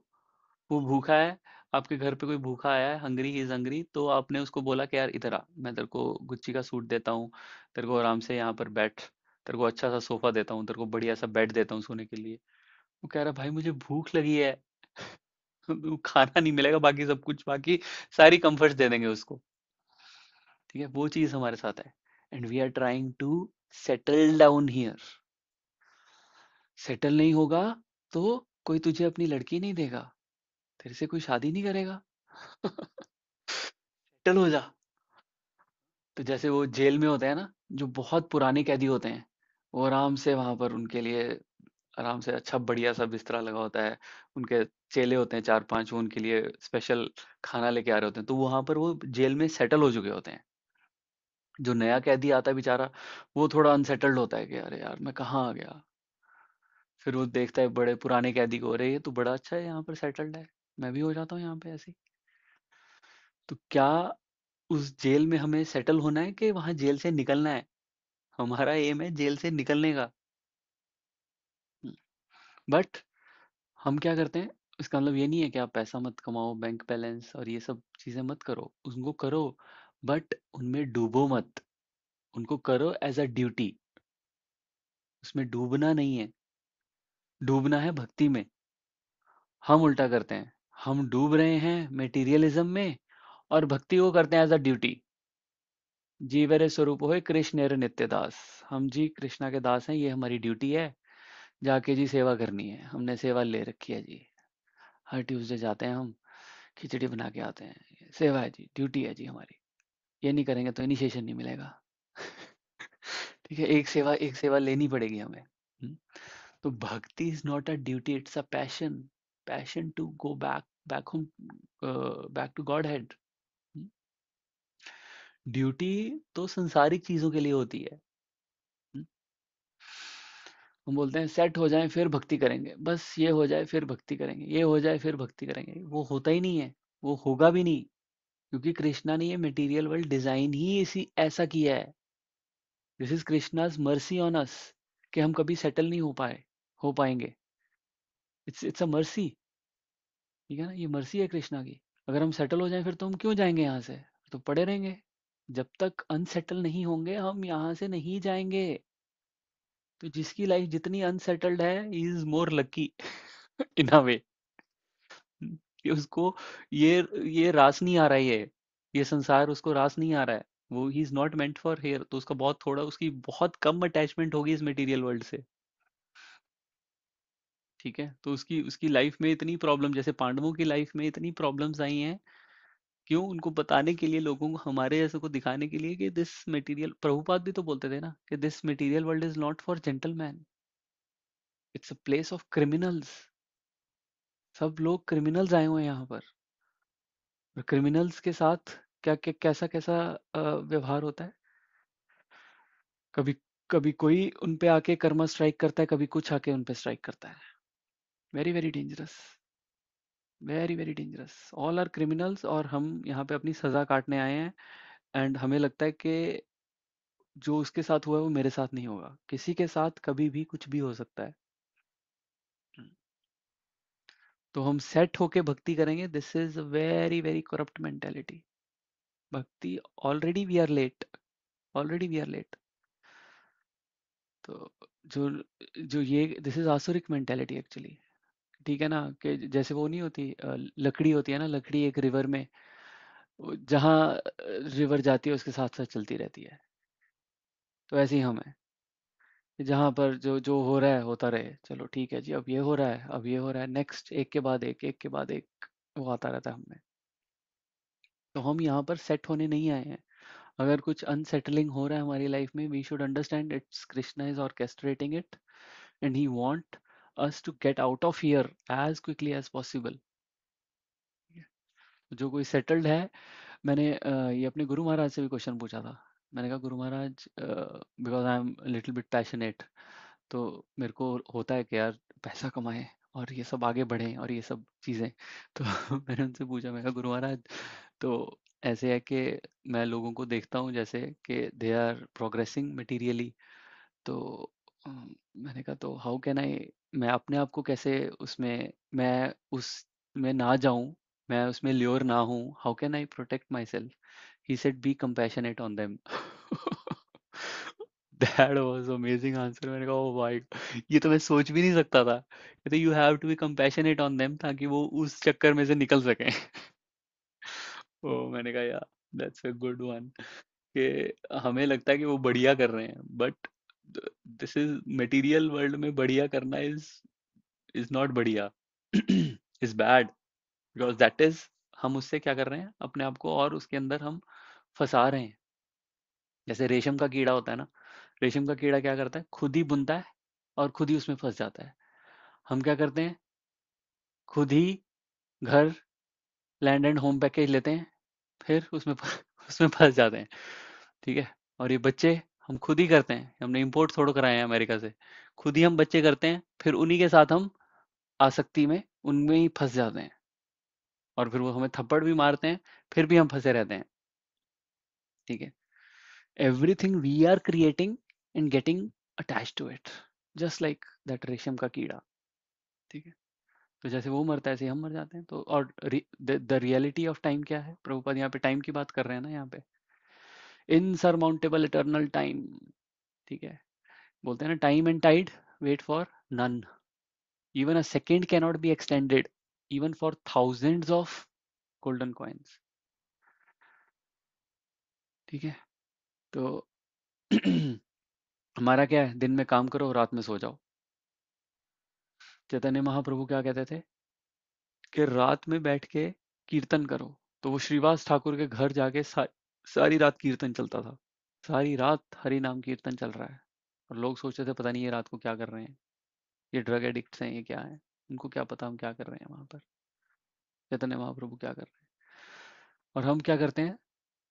वो भूखा है, आपके घर पे कोई भूखा आया है, हंग्री ही इज हंग्री, तो आपने उसको बोला कि यार इधर आ, मैं तेरे को गुच्ची का सूट देता हूँ, तेरे को आराम से यहाँ पर बैठ, तेरे को अच्छा सा सोफा देता हूँ, तेरे को बढ़िया सा बेड देता हूँ सोने के लिए। वो कह रहा भाई मुझे भूख लगी है। वो खाना नहीं मिलेगा, बाकी सब कुछ, बाकी सारी कंफर्ट्स दे देंगे उसको। ठीक है, वो चीज हमारे साथ है। And we are trying to settle down here. Settle नहीं होगा तो कोई तुझे अपनी लड़की नहीं देगा, तेरे से कोई शादी नहीं करेगा। सेटल हो जा। तो जैसे वो जेल में होते हैं ना, जो बहुत पुराने कैदी होते हैं, वो आराम से वहां पर उनके लिए आराम से अच्छा बढ़िया सा बिस्तरा लगा होता है, उनके चेले होते हैं 4-5, वो उनके लिए स्पेशल खाना लेके आ रहे होते हैं, तो वहां पर वो जेल में सेटल हो चुके होते हैं। जो नया कैदी आता है बेचारा, वो थोड़ा अनसेटल्ड होता है कि अरे यार मैं कहाँ आ गया। फिर वो देखता है बड़े पुराने कैदी को, अरे ये तो बड़ा अच्छा है, यहाँ पर सेटल्ड है, मैं भी हो जाता हूँ यहाँ पे ऐसे ही। तो क्या उस जेल में हमें सेटल होना है कि वहां जेल से निकलना है? हमारा एम है जेल से निकलने का। बट हम क्या करते हैं, इसका मतलब ये नहीं है कि आप पैसा मत कमाओ, बैंक बैलेंस और ये सब चीजें मत करो, उनको करो, बट उनमें डूबो मत। उनको करो एज अ ड्यूटी, उसमें डूबना नहीं है। डूबना है भक्ति में। हम उल्टा करते हैं, हम डूब रहे हैं मेटीरियलिज्म में और भक्ति को करते हैं एज अ ड्यूटी। जीवरे स्वरूप होए कृष्ण नित्य दास। हम जी कृष्णा के दास हैं, ये हमारी ड्यूटी है, जाके जी सेवा करनी है, हमने सेवा ले रखी है जी। हर ट्यूसडे जाते हैं हम, खिचड़ी बना के आते हैं, सेवा है जी, ड्यूटी है जी हमारी। ये नहीं करेंगे तो इनिशिएशन नहीं मिलेगा। ठीक है, एक सेवा लेनी पड़ेगी हमें। तो bhakti is not a duty, it's a passion. Passion to go back home, back to godhead. Duty तो संसारिक चीजों के लिए होती है। हम्म, हम बोलते हैं सेट हो जाए फिर भक्ति करेंगे, बस ये हो जाए फिर भक्ति करेंगे, ये हो जाए फिर भक्ति करेंगे, वो होता ही नहीं है। वो होगा भी नहीं, क्योंकि कृष्णा ने ये मटेरियल वर्ल्ड डिजाइन ही इसी ऐसा किया है। This is Krishna's mercy on us, कि हम कभी सेटल नहीं हो पाएंगे। इट्स अ मर्सी, ठीक है ना, ये मर्सी है कृष्णा की। अगर हम सेटल हो जाएं फिर तो हम क्यों जाएंगे यहाँ से, तो पड़े रहेंगे। जब तक अनसेटल नहीं होंगे हम यहाँ से नहीं जाएंगे। तो जिसकी लाइफ जितनी अनसेटल्ड है, इज मोर लकी इन अ वे, कि उसको ये ये रास नहीं आ रहा है, ये संसार उसको रास नहीं आ रहा है। वो he is not meant for here, तो उसका बहुत थोड़ा, उसकी बहुत कम अटैचमेंट होगी इस मटेरियल वर्ल्ड से। ठीक है, तो उसकी उसकी लाइफ में इतनी प्रॉब्लम, जैसे पांडवों की लाइफ में इतनी प्रॉब्लम्स आई हैं, क्यों? उनको बताने के लिए, लोगों को, हमारे जैसे को दिखाने के लिए कि दिस मटेरियल, प्रभुपाद भी तो बोलते थे ना कि this material world is not for gentleman, it's a place of criminals. सब लोग क्रिमिनल्स आए हुए हैं यहाँ पर, और क्रिमिनल्स के साथ क्या क्या कैसा कैसा व्यवहार होता है। कभी कभी कोई उन पे आके कर्मा स्ट्राइक करता है, कभी कुछ आके उन पे स्ट्राइक करता है। Very very dangerous, very very dangerous, all are criminals. और हम यहाँ पे अपनी सजा काटने आए हैं, एंड हमें लगता है कि जो उसके साथ हुआ है वो मेरे साथ नहीं होगा। किसी के साथ कभी भी कुछ भी हो सकता है। तो हम सेट होके भक्ति करेंगे, this is very very corrupt mentality. भक्ति, already we are late, already we are late. तो जो जो ये दिस इज आसुरिक मेंटेलिटी एक्चुअली। ठीक है ना, कि जैसे वो नहीं होती, लकड़ी होती है ना, लकड़ी एक रिवर में, जहाँ रिवर जाती है उसके साथ साथ चलती रहती है। तो ऐसे ही हम है, कि जहाँ पर जो जो हो रहा है होता रहे, चलो ठीक है जी, अब ये हो रहा है, अब ये हो रहा है, नेक्स्ट, एक के बाद एक, एक के बाद एक, वो आता रहता है हमें। तो हम यहाँ पर सेट होने नहीं आए हैं। अगर कुछ अनसेटलिंग हो रहा है हमारी लाइफ में, we should understand it's Krishna is orchestrating it, and he want us to get out of here as quickly as possible. जो कोई सेटल्ड है, मैंने ये अपने गुरु महाराज से भी क्वेश्चन पूछा था। मैंने कहा Guru Maharaj, because I am little bit passionate, तो मेरे को होता है कि यार पैसा कमाएं और ये सब आगे बढ़ें और ये सब चीज़ें। तो मैंने उनसे पूछा, मैं कहा गुरु महाराज, तो ऐसे है कि मैं लोगों को देखता हूँ जैसे कि दे आर प्रोग्रेसिंग मटीरियली, तो मैंने कहा तो हाउ कैन आई, मैं अपने आप को कैसे उसमें, मैं उस में ना जाऊं, मैं उसमें ल्योर ना हूं, how can I protect my self. He said B compassionate on them. That was amazing answer. मैंने कहा ओ भाई, ये तो मैं सोच भी नहीं सकता था। कहते you have to be compassionate on them, ताकि वो उस चक्कर में से निकल सकें। ओ मैंने कहा यार, दैट्स अ गुड वन, कि हमें लगता है कि वो बढ़िया कर रहे हैं, but this is material world में बढ़िया करना इज नॉट बढ़िया, is bad, because that is, हम उससे क्या कर रहे हैं, अपने आप को और उसके अंदर हम फंसा रहे हैं। जैसे रेशम का कीड़ा होता है ना, रेशम का कीड़ा क्या करता है, खुद ही बुनता है और खुद ही उसमें फंस जाता है। हम क्या करते हैं, खुद ही घर, लैंड एंड होम पैकेज लेते हैं, फिर उसमें उसमें फंस जाते हैं। ठीक है, और ये बच्चे हम खुद ही करते हैं, हमने इंपोर्ट थोड़ा कराए हैं अमेरिका से, खुद ही हम बच्चे करते हैं, फिर उन्हीं के साथ हम आसक्ति में, उनमें ही फंस जाते हैं, और फिर वो हमें थप्पड़ भी मारते हैं, फिर भी हम फंसे रहते हैं। ठीक है, everything we are creating and getting attach to it, just like that रेशम का कीड़ा। ठीक है, तो जैसे वो मरता है ऐसे ही हम मर जाते हैं। तो और द रियलिटी ऑफ टाइम क्या है, प्रभुपाद यहाँ पे टाइम की बात कर रहे हैं ना, यहाँ पे इनसरमाउंटेबल इटर्नल टाइम। ठीक है, बोलते हैं ना, time and tide wait for none, even a second cannot be extended even for thousands of golden coins. ठीक है, तो हमारा क्या है, दिन में काम करो, रात में सो जाओ। चैतन्य महाप्रभु क्या कहते थे कि रात में बैठ के कीर्तन करो। तो वो श्रीवास ठाकुर के घर जाके सारी रात कीर्तन चलता था, सारी रात हरि नाम कीर्तन चल रहा है, और लोग सोचते थे पता नहीं ये रात को क्या कर रहे हैं, ये ड्रग एडिक्ट्स हैं, ये क्या है, उनको क्या पता हम क्या कर रहे हैं वहां पर, चैतन्य महाप्रभु क्या कर रहे हैं। और हम क्या करते हैं,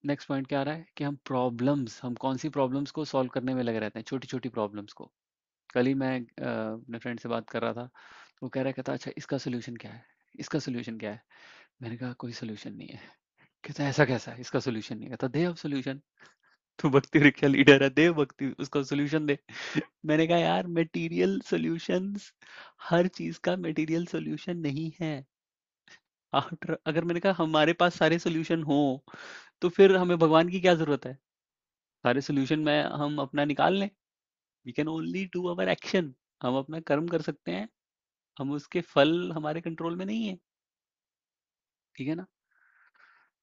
नेक्स्ट पॉइंट क्या आ रहा है कि हम प्रॉब्लम्स, हम कौन सी प्रॉब्लम्स को सॉल्व करने में लगे रहते हैं, छोटी छोटी प्रॉब्लम्स को। कल ही मैं अपने फ्रेंड से बात कर रहा था, तो वो कह रहा कहता अच्छा इसका सोल्यूशन क्या है, इसका सोल्यूशन क्या है। मैंने कहा कोई सोल्यूशन नहीं है। कहता ऐसा कैसा है, इसका सोल्यूशन नहीं है। कहता दे अब सोल्यूशन, तू भक्ति रिक्शा लीडर है, दे भक्ति उसका सोल्यूशन दे। मैंने कहा यार मटेरियल सॉल्यूशंस, हर चीज का मटेरियल सॉल्यूशन नहीं है। आफ्टर अगर मैंने कहा हमारे पास सारे सॉल्यूशन हो तो फिर हमें भगवान की क्या जरूरत है? सारे सॉल्यूशन में हम अपना निकाल लें। We can only do our action. हम अपना कर्म कर सकते हैं, हम उसके फल हमारे कंट्रोल में नहीं है। ठीक है ना?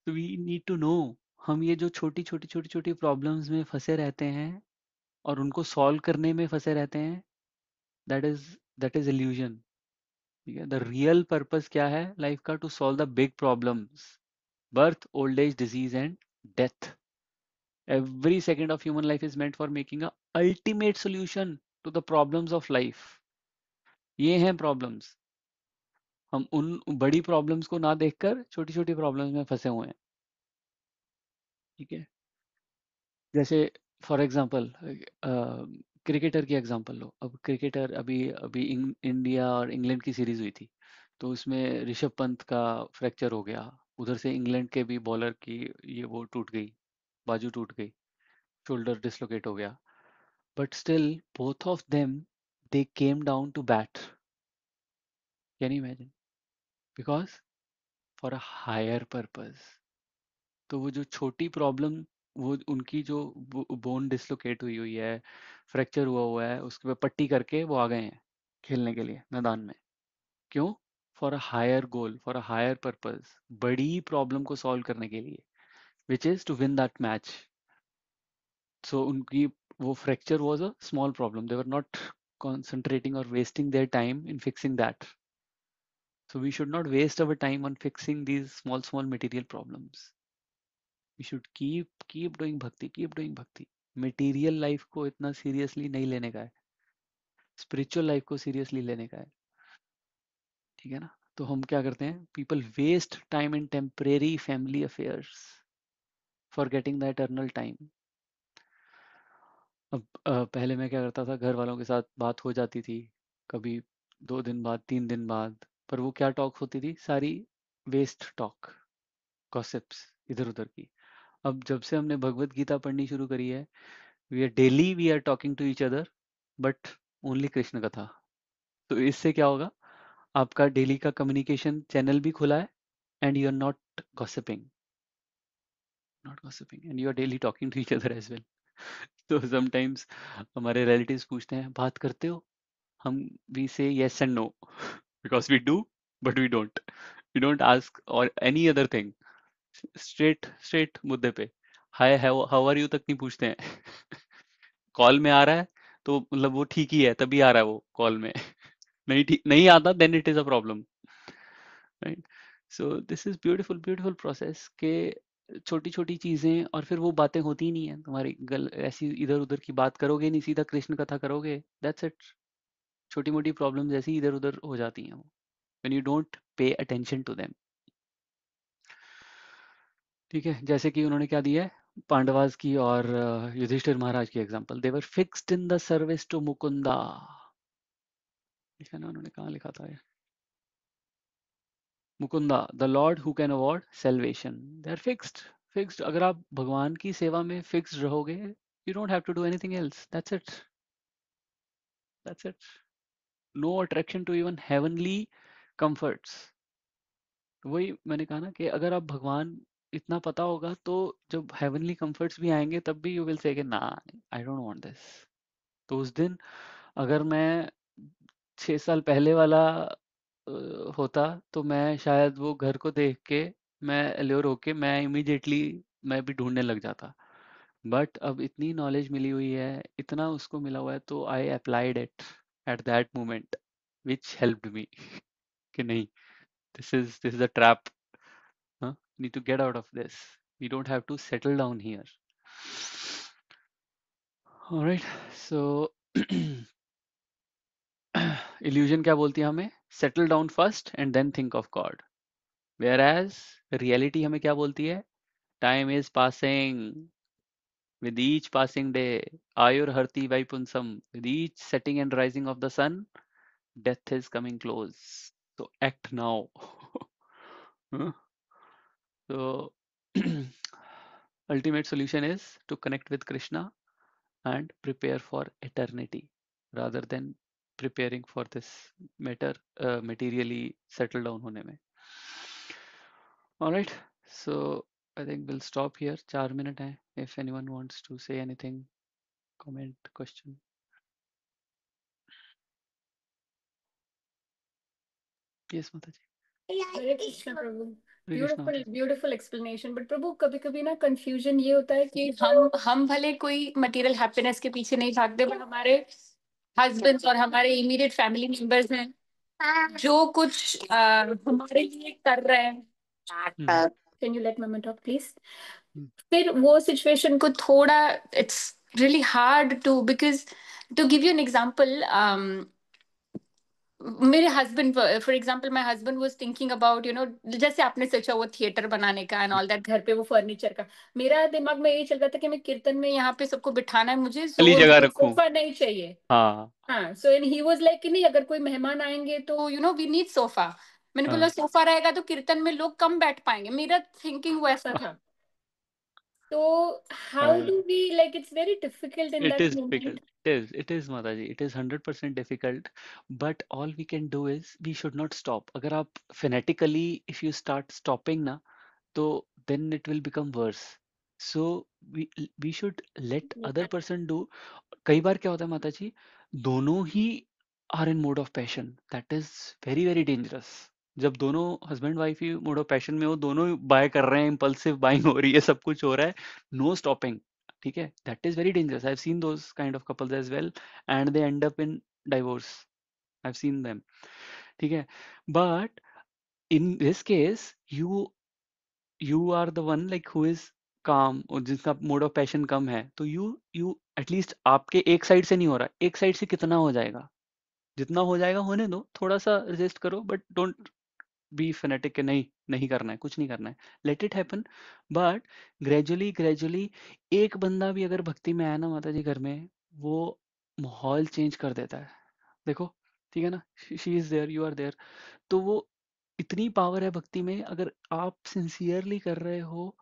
तो वी नीड टू नो, हम ये जो छोटी छोटी छोटी छोटी प्रॉब्लम्स में फंसे रहते हैं और उनको सॉल्व करने में फंसे रहते हैं, दैट इज इल्यूजन। ठीक है, द रियल पर्पस क्या है लाइफ का? To solve the big problems, birth, old age, disease and death. Every second of human life is meant for making a ultimate solution to the problems of life. ये हैं problems. हम उन बड़ी problems को ना देखकर छोटी छोटी प्रॉब्लम्स में फंसे हुए हैं। ठीक है, जैसे फॉर एग्जांपल क्रिकेटर की एग्जांपल लो। अब क्रिकेटर अभी अभी इंडिया और इंग्लैंड की सीरीज हुई थी, तो उसमें ऋषभ पंत का फ्रैक्चर हो गया। उधर से इंग्लैंड के भी बॉलर की ये वो टूट गई, बाजू टूट गई, शोल्डर डिसलोकेट हो गया। But still, both of them, they came down to bat. Can you imagine? Because for a higher purpose. तो वो जो छोटी प्रॉब्लम, वो उनकी जो बोन डिसलोकेट हुई हुई है, फ्रैक्चर हुआ हुआ है, उसके पे पट्टी करके वो आ गए हैं खेलने के लिए मैदान में। क्यों? For a higher goal, for a higher purpose, बड़ी प्रॉब्लम को सॉल्व करने के लिए, which is to win that match. So उनकी वो fracture was a small problem, they were not concentrating or wasting their time in fixing that. So we should not waste our time on fixing these small material problems. We should keep doing bhakti, keep doing bhakti. Material life को इतना seriously नहीं लेने का है, spiritual life को seriously लेने का है। ठीक है ना? तो हम क्या करते हैं? People waste time in temporary family affairs, forgetting the eternal time. अब पहले मैं क्या करता था, घर वालों के साथ बात हो जाती थी कभी 2 दिन बाद, 3 दिन बाद, पर वो क्या टॉक होती थी? सारी वेस्ट टॉक, गॉसिप्स इधर उधर की। अब जब से हमने भगवत गीता पढ़नी शुरू करी है, we are talking to each other, but only Krishna katha. तो इससे क्या होगा? आपका डेली का कम्युनिकेशन चैनल भी खुला है, and you are not gossiping and you are daily talking to each other as well. तो समटाइम्स हमारे रिलेटिव्स पूछते हैं बात करते हो, हम वी से yes and no because we do, but we don't ask or any other thing. Straight मुद्दे पे, हाय हाउ आर यू तक नहीं पूछते हैं। कॉल में आ रहा है तो मतलब वो ठीक ही है, तभी आ रहा है वो कॉल में। नहीं ठीक नहीं आता, then it is a problem, right? So this is beautiful beautiful process के छोटी छोटी चीजें, और फिर वो बातें होती ही नहीं है तुम्हारी गल, ऐसी इधर उधर की बात करोगे नहीं, सीधा कृष्ण कथा करोगे, दैट्स इट। छोटी मोटी प्रॉब्लम्स ऐसी इधर उधर हो जाती हैं वो, when you don't pay attention to them. ठीक है, जैसे कि उन्होंने क्या दिया है, पांडवास की और युधिष्ठिर महाराज की example. They were fixed in the service to Mukunda. लिखा ना, उन्होंने कहाँ लिखा था ये? Mukunda, the lord who can award salvation. They are fixed. अगर आप भगवान की सेवा में फिक्स्ड रहोगे, you don't have to do anything else, that's it. No attraction to even heavenly comforts. वही मैंने कहा ना कि अगर आप भगवान इतना पता होगा, तो जब हेवनली कंफर्ट्स भी आएंगे तब भी यू विल से कि ना, आई डोंट वांट दिस। तो उस दिन अगर मैं 6 साल पहले वाला होता, तो मैं शायद वो घर को देख के मैं एल्योर होके मैं इमीडिएटली मैं भी ढूंढने लग जाता। बट अब इतनी नॉलेज मिली हुई है, इतना उसको मिला हुआ है, तो I applied it at that moment, which helped me कि नहीं, this is a trap, huh? Need to get out of this. We don't have to settle down here. All right. So illusion क्या बोलती है हमें? Settle down first and then think of God. Whereas reality हमें क्या बोलती है? Time is passing. With each passing day, Ayur Harti Vaipunsam. With each setting and rising of the sun, death is coming close. So act now. Huh? So ultimate solution is to connect with Krishna and prepare for eternity rather than preparing for this matter materially settle down होने में. All right, so I think we'll stop here. 4 minutes है. If anyone wants to say anything, comment, question. Yes, Mataji. Hare Krishna Prabhu. Hare Krishna beautiful माताजी. Beautiful explanation. But प्रभु कभी कभी ना confusion ये होता है कि हम भले कोई मटेरियल हैप्पीनेस के पीछे नहीं भागते, बट हमारे हस्बैंड्स और हमारे इमीडिएट फैमिली मेंबर्स हैं जो कुछ हमारे लिए कर रहे हैं. Can you let mummy talk please. फिर वो सिचुएशन को थोड़ा, it's really hard to, because to give you an example, मेरे husband, for example my husband was thinking about, जैसे आपने सोचा वो थिएटर बनाने का एंड ऑल दैट, घर पे वो फर्नीचर का. मेरा दिमाग में यही चल रहा था कि मैं कीर्तन में यहाँ पे सबको बिठाना है, मुझे खाली जोर जगह जोर रखूं. सोफा नहीं चाहिए. हाँ हाँ, so and he was like कि नहीं, अगर कोई मेहमान आएंगे तो वी नीड सोफा. मैंने बोला हाँ सोफा रहेगा तो कीर्तन में लोग कम बैठ पाएंगे. मेरा थिंकिंग वैसा था. तो हाउ हाँ. Do we, like it's very difficult in It that is difficult. Moment. It is Mataji. It is 100% difficult. But all we can do is we should not stop. अगर आप fanatically, if you start stopping ना, तो then it will become worse. So we should let other person do. कई बार क्या होता है माताजी, दोनों ही are in mode of passion. That is very very dangerous. जब दोनों husband wife he mode of passion में हो, दोनों बाय कर रहे हैं, इम्पल्सिव बाइंग हो रही है, सब कुछ हो रहा है, नो स्टॉपिंग. ठीक है, that is very dangerous. I have seen those kind of couples as well and they end up in divorce. I have seen them. ठीक है, but in this case you are the one like who is calm, और जिसका mode of passion कम है, तो you at least आपके एक side से नहीं हो रहा, एक साइड से कितना हो जाएगा, जितना हो जाएगा होने दो, थोड़ा सा रेजिस्ट करो, बट डोंट बी फेनेटिक के नहीं नहीं करना है, कुछ नहीं करना है, let it happen. But gradually gradually एक बंदा भी अगर भक्ति में आया ना माता जी घर में, वो माहौल चेंज कर देता है. देखो, ठीक है ना, she is there, you are there, तो वो इतनी पावर है भक्ति में. अगर आप सिंसियरली कर रहे हो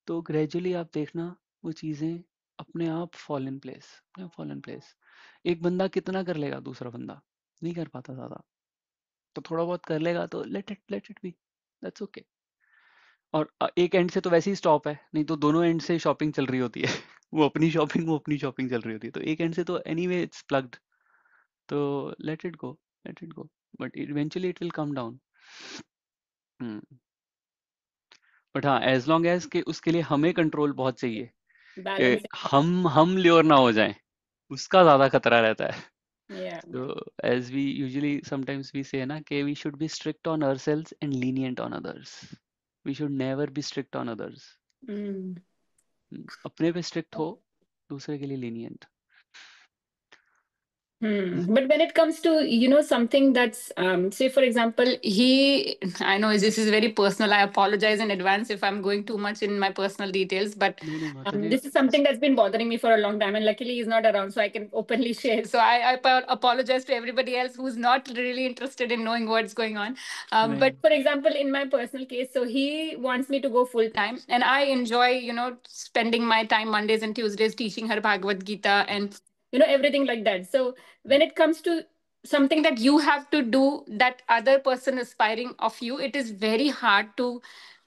तो ग्रेजुअली आप देखना वो चीजें अपने आप fall in place, fall in place. एक बंदा कितना कर लेगा, दूसरा बंदा नहीं कर पाता ज्यादा, तो थोड़ा बहुत कर लेगा, तो let it be, that's okay. और एक एंड से तो वैसे ही स्टॉप है, नहीं तो दोनों एंड से शॉपिंग चल रही होती है. वो अपनी शॉपिंग चल रही होती है, तो एक एंड से तो एनीवे इट्स प्लग्ड, तो let it go, let it go, but eventually it will come down. But हाँ, एज लॉन्ग एज के उसके लिए हमें कंट्रोल बहुत चाहिए, कि बैलेंस. हम ल्योर ना हो जाएं, उसका ज्यादा खतरा रहता है. या. So as we usually sometimes we say ना कि we should be strict on ourselves and lenient on others. We should never be strict on others. अपने पे strict हो, दूसरे के लिए lenient. But when it comes to, something that's, say, for example, I know this is very personal. I apologize in advance if I'm going too much in my personal details, but नहीं माताजी. this is something that's been bothering me for a long time. And luckily, he's not around, so I can openly share. So I apologize to everybody else who's not really interested in knowing what's going on. But for example, in my personal case, so he wants me to go full time, and I enjoy, spending my time Mondays and Tuesdays teaching her Bhagavad Gita and everything like that. So when it comes to something that you have to do that other person aspiring of you, it is very hard to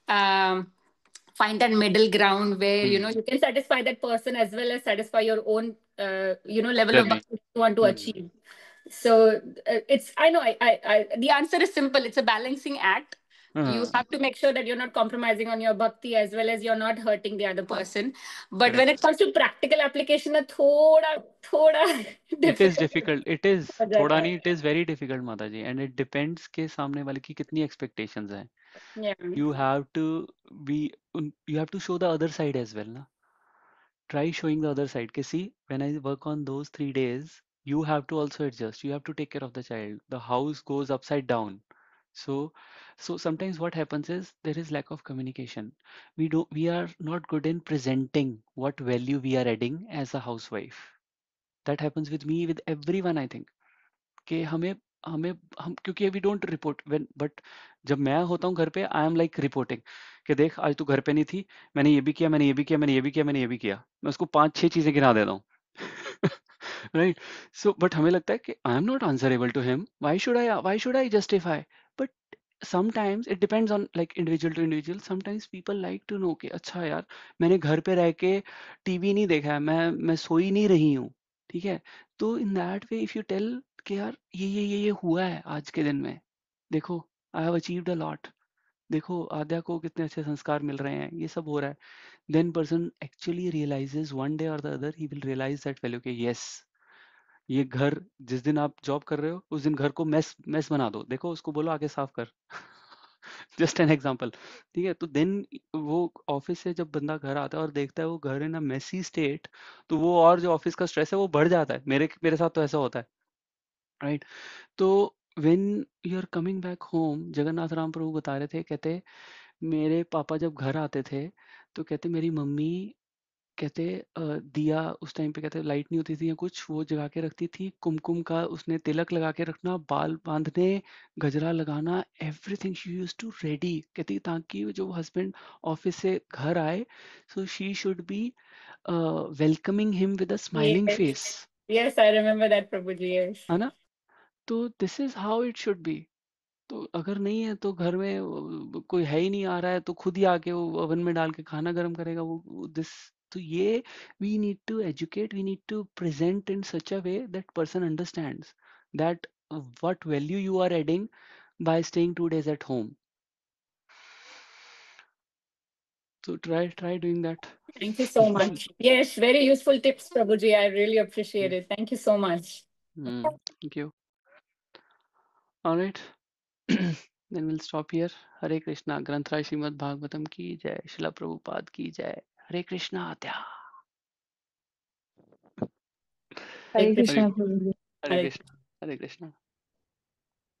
find that middle ground where you can satisfy that person as well as satisfy your own level of Journey. bhakti you want to achieve. So it's, I know, I the answer is simple. It's a balancing act. You have to make sure that you're not compromising on your bhakti as well as you're not hurting the other person. But when it comes to practical application, thoda It is difficult difficult. It is हो थोड़ा जाता नहीं, है. it is very difficult माताजी, and it depends के सामने वाले की कितनी expectations हैं. Yeah. You have to be, you have to show the other side as well ना. Try showing the other side. कि see, when I work on those 3 days, you have to also adjust. You have to take care of the child. The house goes upside down. So, so sometimes what happens is there is lack of communication. We are not good in presenting what value we are adding as a housewife. That happens with me, with everyone, I think. कि हमें हम क्योंकि we don't report when, but जब मैं होता हूँ घर पे, आई एम लाइक रिपोर्टिंग कि देख आज तू घर पे नहीं थी, मैंने ये भी किया, मैंने ये भी किया, मैंने ये भी किया, मैंने ये भी किया। मैं उसको 5-6 चीजें गिना देता हूँ। राइट। सो बट हमें लगता है कि I am not answerable to him, why should I justify. But sometimes it depends on like individual to individual. Sometimes people like to know कि अच्छा यार, मैंने घर पे रह के टीवी नहीं देखा है, मैं सोई नहीं रही हूँ, ठीक है। तो in that way if you tell कि यार ये हुआ है आज के दिन में, देखो I have achieved a lot, देखो आद्या को कितने अच्छे संस्कार मिल रहे हैं, ये सब हो रहा है, then person actually realises one day और the other he will realise that value के यस, ये घर जिस दिन आप जॉब कर रहे हो उस दिन घर को मेस मेस बना दो, देखो उसको बोलो आके साफ कर। जस्ट एन एग्जांपल, ठीक है। तो देन वो ऑफिस से जब बंदा घर आता है और देखता है वो घर इन अ मेसी स्टेट, तो वो और जो ऑफिस का स्ट्रेस है वो बढ़ जाता है। मेरे मेरे साथ तो ऐसा होता है, राइट। तो when you are coming back home, Jagannath Ram Prabhu बता रहे थे, कहते मेरे पापा जब घर आते थे तो कहते मेरी मम्मी कहते दिया उस टाइम पे कहते लाइट नहीं होती थी या कुछ, वो जगा के रखती थी, कुमकुम का उसने तिलक लगा के रखना, बाल बांधने, गजरा लगाना, everything she use to ready, कहती ताकि जो हस्बैंड ऑफिस से घर आए, so she should be welcoming him with a smiling Yes. Face, Yes, I remember that, Prabhuji. Yes. है ना। तो this is how it should be. तो अगर नहीं है तो घर में कोई है ही नहीं आ रहा है तो खुद ही आके वो ओवन में डाल के खाना गर्म करेगा वो दिस। तो ये we need to educate, we need to present in such a way that person understands that what value you are adding by staying 2 days at home. So try doing that. Thank you so much. Yes, very useful tips, Prabhuji. I really appreciate it. Thank you so much. Thank you. All right. Then we'll stop here. Hare Krishna. ग्रंथराज श्रीमद् भागवतम की जय, शिला प्रभुपाद की जय। हरे कृष्णा आद्या। Hare Hare हरे Krishna, Prabhuji. हरे Hare Krishna, हरे कृष्णा।